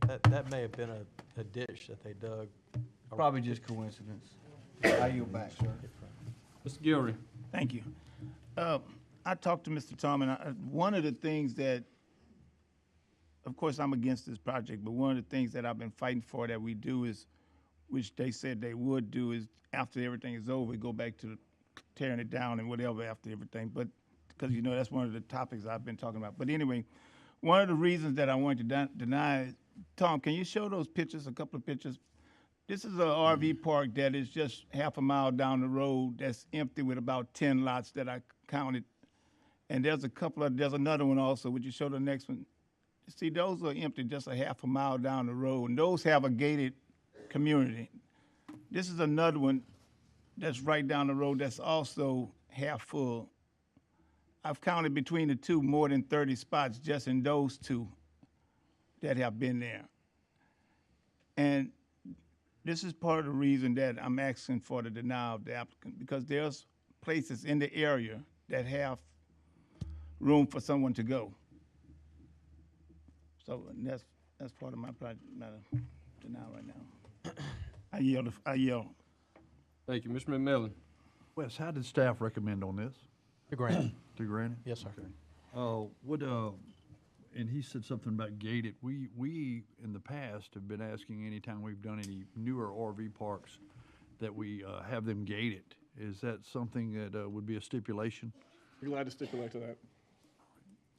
That may have been a ditch that they dug. probably just coincidence. I yield back, sir. Mr. Gilry. Thank you. I talked to Mr. Tom, and one of the things that, of course, I'm against this project, but one of the things that I've been fighting for that we do is, which they said they would do, is after everything is over, we go back to tearing it down and whatever after everything. But because that's one of the topics I've been talking about. But anyway, one of the reasons that I wanted to deny, Tom, can you show those pictures, a couple of pictures? This is a RV park that is just half a mile down the road that's empty with about 10 lots that I counted. And there's another one also. Would you show the next one? See, those are empty just a half a mile down the road, and those have a gated community. This is another one that's right down the road that's also half full. I've counted between the two more than 30 spots just in those two that have been there. And this is part of the reason that I'm asking for the denial of the applicant, because there's places in the area that have room for someone to go. So that's part of my project matter denial right now. I yield. Thank you. Mr. McMillan. Wes, how did staff recommend on this? To grant it. To grant it? Yes, sir. Okay. And he said something about gated. We in the past have been asking anytime we've done any newer RV parks that we have them gated. Is that something that would be a stipulation? Be glad to stipulate to that.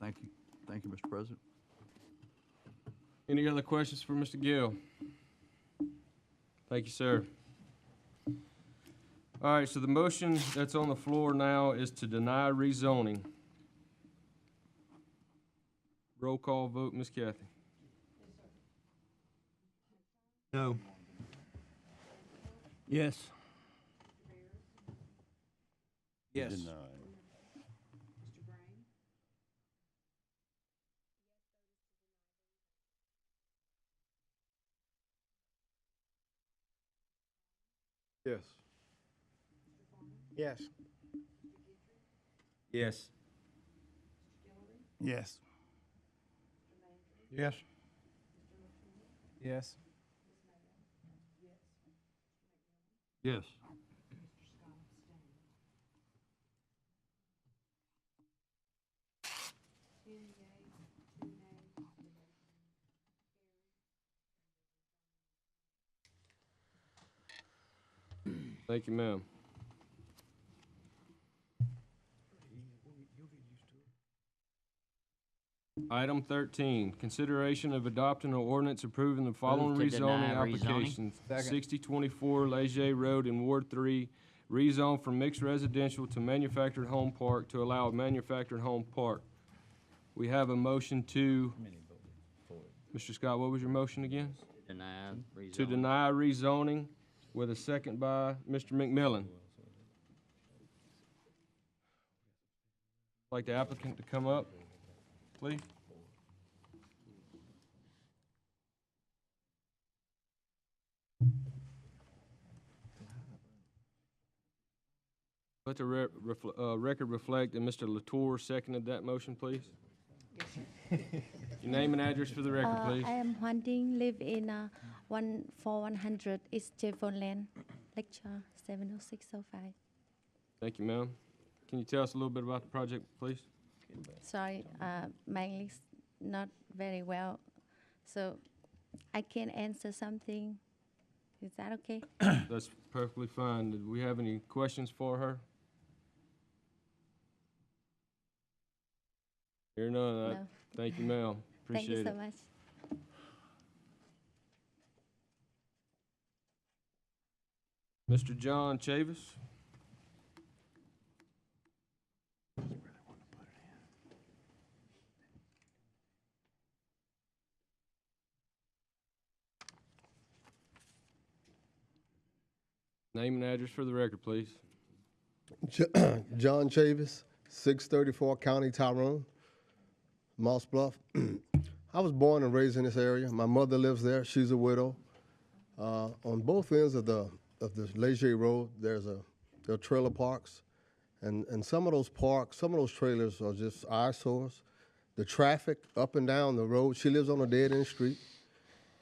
Thank you. Thank you, Mr. President. Any other questions for Mr. Gill? Thank you, sir. All right, so the motion that's on the floor now is to deny rezoning. Roll call vote, Ms. Kathy. No. Yes. Yes. Yes. Yes. Yes. Yes. Yes. Yes. Yes. Thank you, ma'am. Item 13, consideration of adopting an ordinance approving the following Move to deny rezoning rezoning. applications. Second. 6024 Leger Road in Ward 3, rezone from mixed residential to manufactured home park to allow a manufactured home park. We have a motion to, Mr. Scott, what was your motion again? Deny rezoning. To deny rezoning with a second by Mr. McMillan. Like the applicant to come up, please. Let the record reflect that Mr. Latour seconded that motion, please. Your name and address for the record, please. I am Hoan Ding, live in 14100 East Javon Land, lecture 70605. Thank you, ma'am. Can you tell us a little bit about the project, please? Sorry, my English not very well, so I can answer something Is that okay? That's perfectly fine. Did we have any questions for her? Hear none. No. Thank you, ma'am. Thank you Appreciate so it. much. Mr. John Chavis. Name and address for the record, please. John Chavis, 634 County Tyrone, Moss Bluff. I was born and raised in this area. My mother lives there. She's a widow. On both ends of the Leger Road, there are trailer parks, and some of those parks, some of those trailers are just eyesores. The traffic up and down the road. She lives on a dead-end street,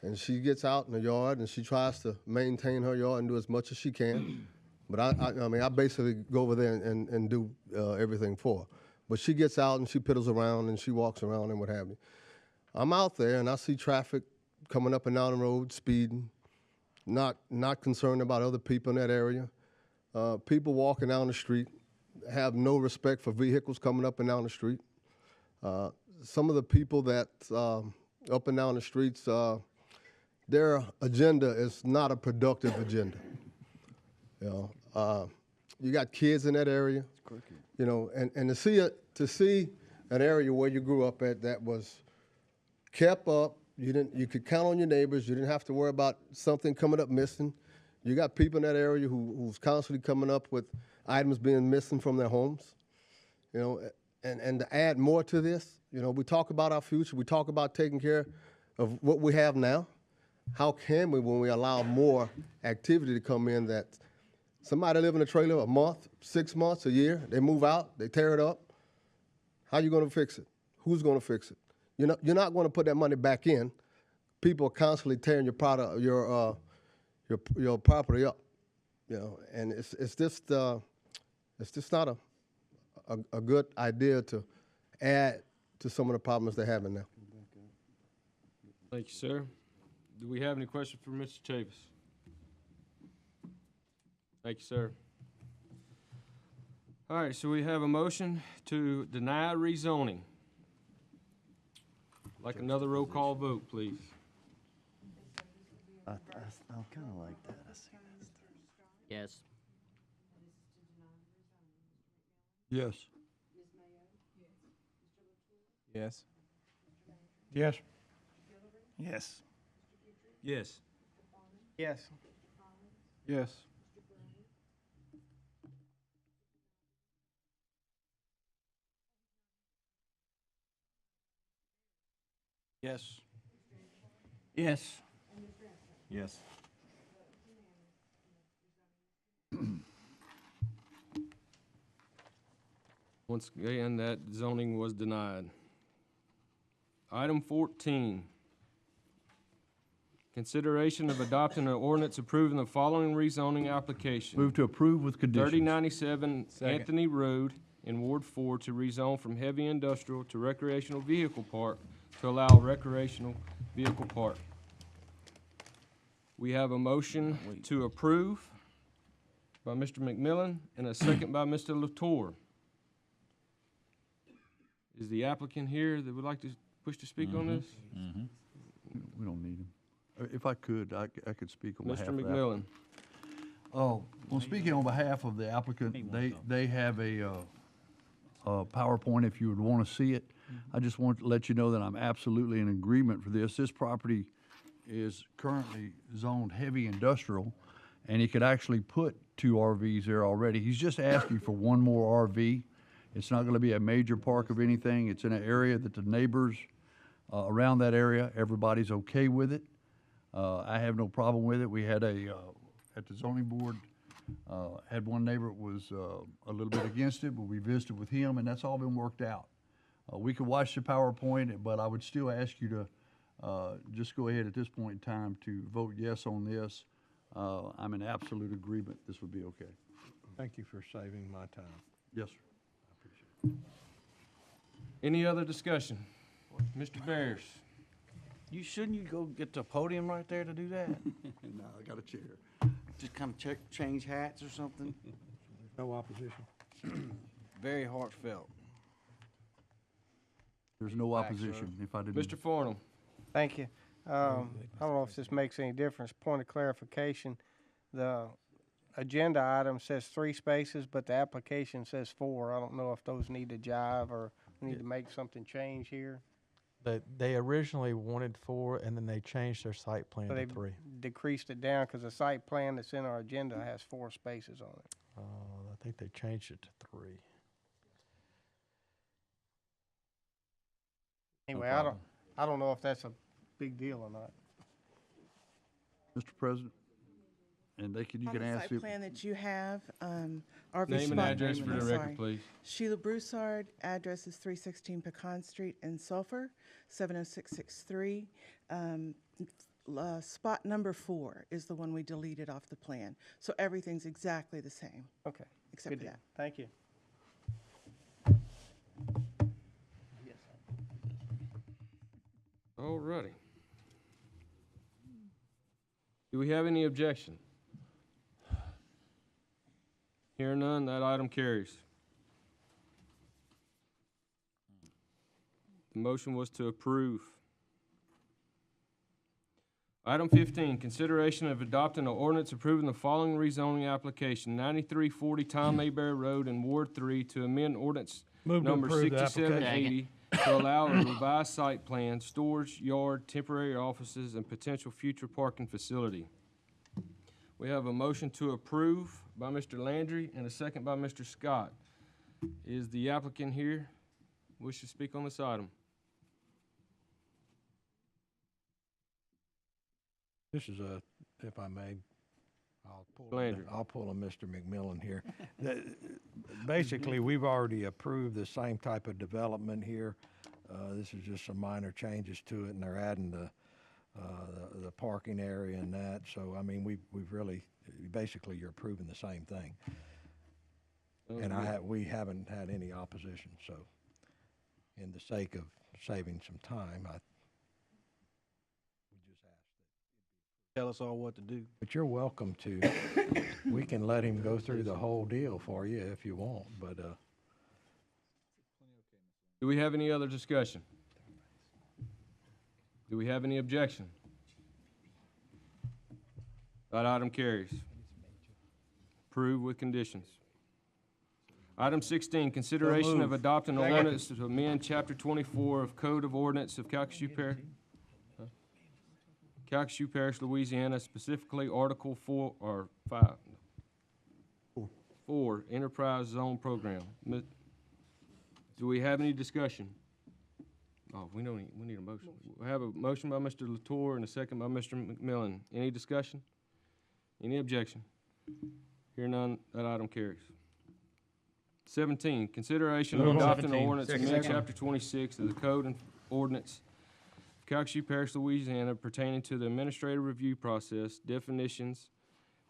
and she gets out in the yard and she tries to maintain her yard and do as much as she can. But I mean, I basically go over there and do everything for her. But she gets out and she piddles around and she walks around and what have you. I'm out there and I see traffic coming up and down the road, speeding, not concerned about other people in that area. People walking down the street have no respect for vehicles coming up and down the street. Some of the people that up and down the streets, their agenda is not a productive agenda. You know, you got kids in that area, you know, and to see an area where you grew up at that was kept up. You could count on your neighbors. You didn't have to worry about something coming up missing. You got people in that area who's constantly coming up with items being missing from their homes, you know, and to add more to this, you know, we talk about our future. We talk about taking care of what we have now. How can we, when we allow more activity to come in, that somebody live in a trailer a month, 6 months, a year, they move out, they tear it up. How you going to fix it? Who's going to fix it? You're not going to put that money back in. People are constantly tearing your product, your property up, you know, and it's just not a good idea to add to some of the problems they're having now. Thank you, sir. Do we have any questions for Mr. Chavis? Thank you, sir. All right, so we have a motion to deny rezoning. Like another roll call vote, please. I kind of like that. I see that. Yes. Yes. Yes. Yes. Yes. Yes. Yes. Yes. Yes. Yes. Yes. Once again, that zoning was denied. Item 14. Consideration of adopting an ordinance approving the following rezoning application. Move to approve with conditions. 3097 Second. Anthony Road in Ward 4 to rezone from heavy industrial to recreational vehicle park to allow recreational vehicle park. We have a motion to approve by Mr. McMillan and a second by Mr. Latour. Is the applicant here that would like to wish to speak on this? We don't need him. If I could, I could speak on behalf Mr. of the McMillan. Oh, well, speaking on behalf of the applicant, they have a PowerPoint if you would want to see it. I just want to let you know that I'm absolutely in agreement for this. This property is currently zoned heavy industrial, and he could actually put 2 RVs there already. He's just asking for 1 more RV. It's not going to be a major park of anything. It's in an area that the neighbors around that area, everybody's okay with it. I have no problem with it. We had at the zoning board, had one neighbor that was a little bit against it, but we visited with him, and that's all been worked out. We could watch the PowerPoint, but I would still ask you to just go ahead at this point in time to vote yes on this. I'm in absolute agreement. This would be okay. Thank you for saving my time. Yes, sir. Any other discussion? Mr. Bears? You shouldn't you go get the podium right there to do that? No, I got a chair. Just kind of change hats or something. No opposition. Very heartfelt. There's no Back, opposition if I didn't. Mr. Farnham. Thank you. I don't know if this makes any difference. Point of clarification, the agenda item says 3 spaces, but the application says 4. I don't know if those need to jive or we need to make something change here. They originally wanted 4, and then they changed their site plan So to they 3. decreased it down because the site plan that's in our agenda has 4 spaces on it. I think they changed it to 3. Anyway, problem. I don't know if that's a big deal or not. Mr. President, and you can On the ask site if, plan that you have, RV Name and spot- address for the I'm record, sorry. please. Sheila Broussard, address is 316 Pecan Street in Sulphur, 70663. Spot number 4 is the one we deleted off the plan. So everything's exactly the same, Okay. except Good for deal. that. Thank you. All righty. Do we have any objection? Hear none, that item carries. The motion was to approve. Item 15, consideration of adopting an ordinance approving the following rezoning application, 9340 Tom Mayberry Road in Ward 3 to amend ordinance Move to number approve the 6780 to allow a revised site plan, storage yard, temporary offices, and potential future parking facility. We have a motion to approve by Mr. Landry and a second by Mr. Scott. Is the applicant here? Wish to speak on this item? This is if I may, I'll Landry. pull a Mr. McMillan here. Basically, we've already approved the same type of development here. This is just some minor changes to it, and they're adding the parking area and that. So, I mean, we've really, basically, you're approving the same thing. And we haven't had any opposition, so in the sake of saving some time, Tell us all what to do. but you're welcome to. We can let him go through the whole deal for you if you want, but, Do we have any other discussion? Do we have any objection? That item carries. Approved with conditions. Item 16, consideration of adopting an ordinance to amend Chapter 24 of Code of Ordinance of Calcasieu Parish, Louisiana, specifically Article 4 or 5. 4, Enterprise Zone Program. Do we have any discussion? Oh, we need a motion. We have a motion by Mr. Latour and a second by Mr. McMillan. Any discussion? Any objection? Hear none, that item carries. 17, consideration of adopting an ordinance amending Chapter 26 of the Code and Ordinance of Calcasieu Parish, Louisiana, pertaining to the administrative review process, definitions,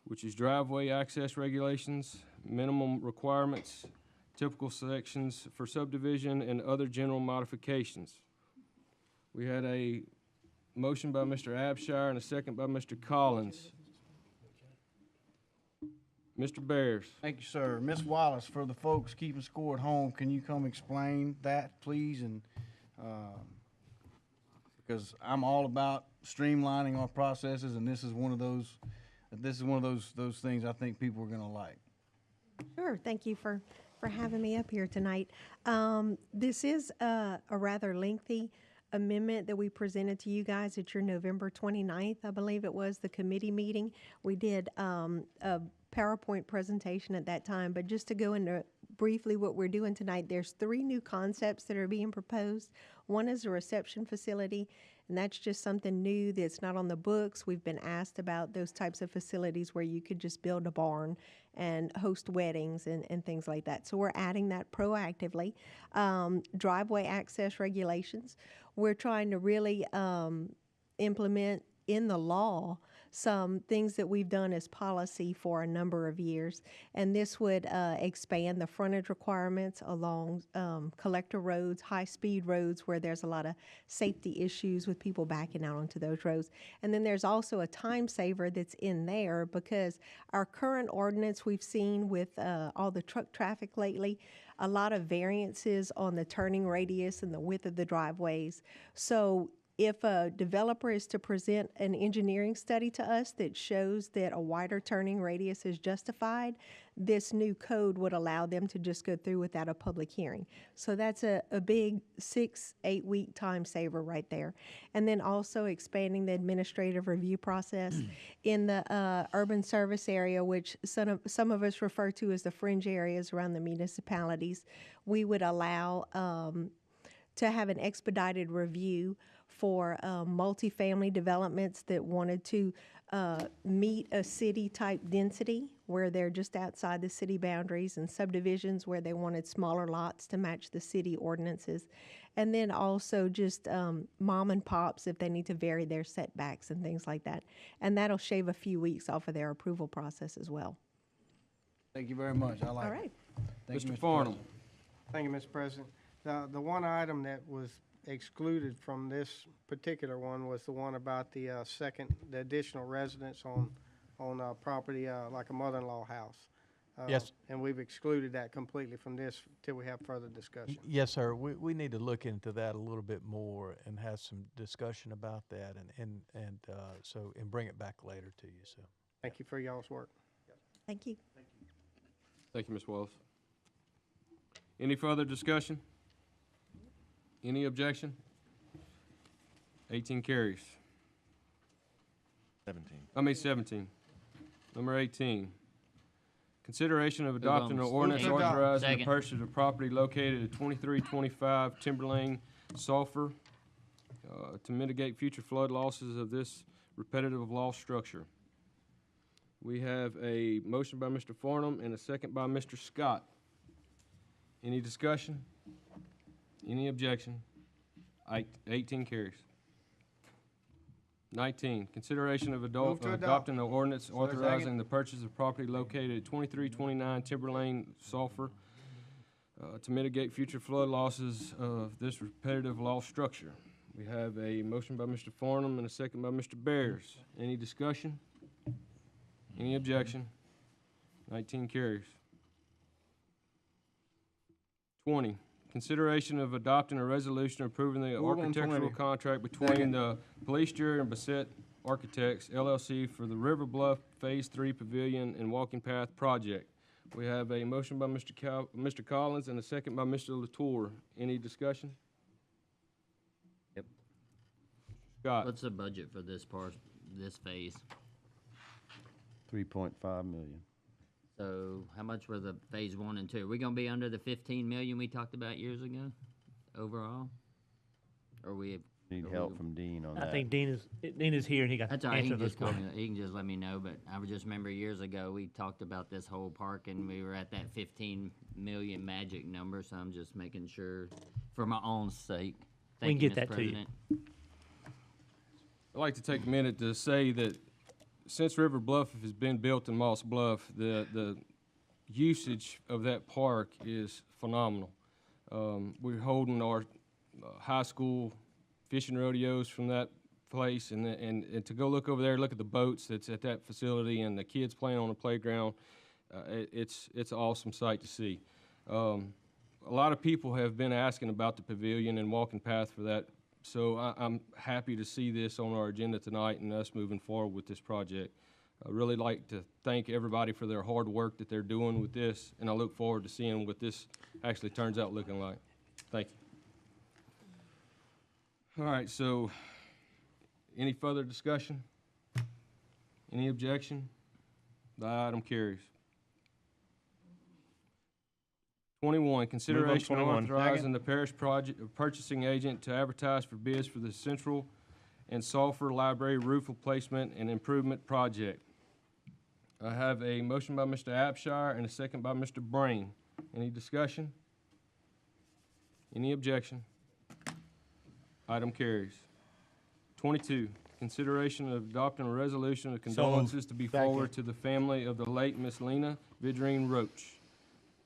which is driveway access regulations, minimum requirements, typical sections for subdivision, and other general modifications. We had a motion by Mr. Abshire and a second by Mr. Collins. Mr. Bears. Thank you, sir. Ms. Wallace, for the folks keeping score at home, can you come explain that, please? And, because I'm all about streamlining our processes, and this is one of those things I think people are gonna like. Sure, thank you for having me up here tonight. This is a rather lengthy amendment that we presented to you guys at your November 29th, I believe it was, the committee meeting. We did a PowerPoint presentation at that time, but just to go into briefly what we're doing tonight, there's 3 new concepts that are being proposed. One is a reception facility, and that's just something new that's not on the books. We've been asked about those types of facilities where you could just build a barn and host weddings and things like that. So we're adding that proactively. Driveway access regulations. We're trying to really implement in the law some things that we've done as policy for a number of years. And this would expand the frontage requirements along collector roads, high-speed roads where there's a lot of safety issues with people backing out onto those roads. And then there's also a time saver that's in there because our current ordinance we've seen with all the truck traffic lately, a lot of variances on the turning radius and the width of the driveways. So if a developer is to present an engineering study to us that shows that a wider turning radius is justified, this new code would allow them to just go through without a public hearing. So that's a big 6-8 week time saver right there. And then also expanding the administrative review process in the urban service area, which some of us refer to as the fringe areas around the municipalities. We would allow to have an expedited review for multifamily developments that wanted to meet a city-type density where they're just outside the city boundaries, and subdivisions where they wanted smaller lots to match the city ordinances. And then also just mom and pops if they need to vary their setbacks and things like that. And that'll shave a few weeks off of their approval process as well. Thank you very much. I like it. All right. Thank you, Mr. Farnum. Thank you, Mr. President. The one item that was excluded from this particular one was the one about the the additional residence on property like a mother-in-law house. Yes. And we've excluded that completely from this till we have further discussion. Yes, sir. We need to look into that a little bit more and have some discussion about that and bring it back later to you, so. Thank you for y'all's work. Thank you. Thank you, Ms. Wells. Any further discussion? Any objection? 18 carries. 17. Number 18. Consideration of adopting an ordinance Move to adopt. authorizing the Second. purchase of property located at 2325 Timber Lane, Sulphur, to mitigate future flood losses of this repetitive loss structure. We have a motion by Mr. Farnum and a second by Mr. Scott. Any discussion? Any objection? 18 carries. 19, consideration of Move to adopt. adopting an ordinance authorizing the purchase of property located at 2329 Timber Lane, Sulphur, to mitigate future flood losses of this repetitive loss structure. We have a motion by Mr. Farnum and a second by Mr. Bears. Any discussion? Any objection? 19 carries. 20, consideration of adopting a resolution approving the Move on architectural 20. contract between the Police Jury and Bassett Architects LLC for the River Bluff Phase 3 Pavilion and Walking Path Project. We have a motion by Mr. Collins and a second by Mr. Latour. Any discussion? Yep. Scott? What's the budget for this phase? 3.5 million. So how much were the phase 1 and 2? Are we gonna be under the 15 million we talked about years ago overall? Or we have? Need help from Dean on that. I think Dean is here and he got That's to all right, he answer can those just call questions. me, he can just let me know, but I would just remember years ago, we talked about this whole park and we were at that 15 million magic number, so I'm just making sure for my own sake. We Thank can you, get Mr. that to you. President. I'd like to take a minute to say that since River Bluff has been built in Moss Bluff, the usage of that park is phenomenal. We're holding our high school fishing rodeos from that place, and to go look over there, look at the boats that's at that facility and the kids playing on the playground, it's an awesome sight to see. A lot of people have been asking about the pavilion and walking path for that, so I'm happy to see this on our agenda tonight and us moving forward with this project. I really like to thank everybody for their hard work that they're doing with this, and I look forward to seeing what this actually turns out looking like. Thank you. All right, so any further discussion? Any objection? The item carries. 21, consideration of 21. authorizing the parish purchasing agent to advertise for bids for the Central and Sulphur Library roof replacement and improvement project. I have a motion by Mr. Abshire and a second by Mr. Brain. Any discussion? Any objection? Item carries. 22, consideration of adopting a resolution of moved. condolences to be forwarded to the family of the late Miss Lena Vidrine Roach.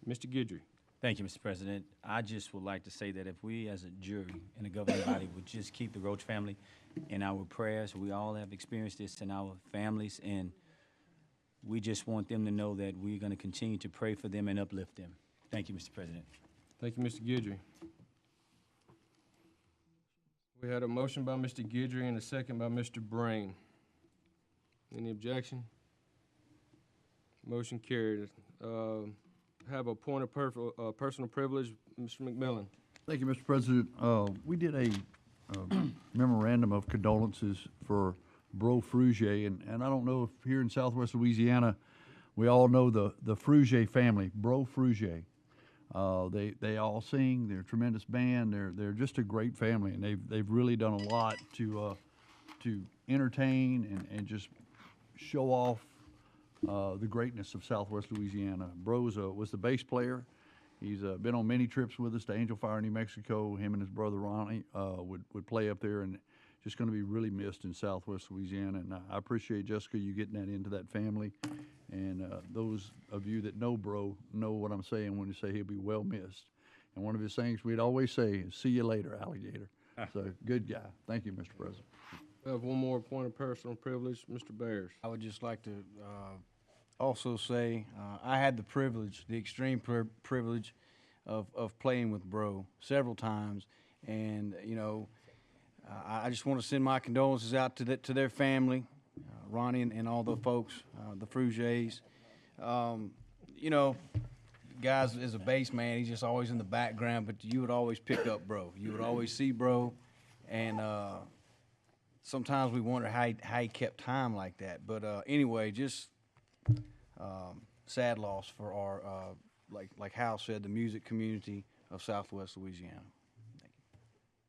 Mr. Guidry. Thank you, Mr. President. I just would like to say that if we as a jury and a governing body would just keep the Roach family in our prayers, we all have experienced this in our families, and we just want them to know that we're going to continue to pray for them and uplift them. Thank you, Mr. President. Thank you, Mr. Guidry. We had a motion by Mr. Guidry and a second by Mr. Brain. Any objection? Motion carried. Have a point of personal privilege, Mr. McMillan. Thank you, Mr. President. We did a memorandum of condolences for Bro Frugier, and I don't know if here in Southwest Louisiana, we all know the Frugier family, Bro Frugier. They all sing. They're a tremendous band. They're just a great family, and they've really done a lot to entertain and just show off the greatness of Southwest Louisiana. Bro was the bass player. He's been on many trips with us to Angel Fire, New Mexico. Him and his brother Ronnie would play up there, and just going to be really missed in Southwest Louisiana. And I appreciate, Jessica, you getting that into that family. And those of you that know Bro know what I'm saying when you say he'll be well missed. And one of his things we'd always say is, "See you later, alligator." So, good guy. Thank you, Mr. President. We have one more point of personal privilege, Mr. Bears. I would just like to also say I had the privilege, the extreme privilege of playing with Bro several times, and you know, I just want to send my condolences out to their family, Ronnie and all the folks, the Frugiers. You know, guys, as a bass man, he's just always in the background, but you would always pick up Bro. You would always see Bro, and sometimes we wonder how he kept time like that. But anyway, just sad loss for our, like Hal said, the music community of Southwest Louisiana.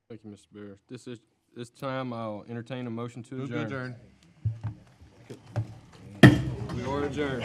Thank you, Mr. Bears. This time I'll entertain a motion to Move to adjourn. adjourn. We are adjourned.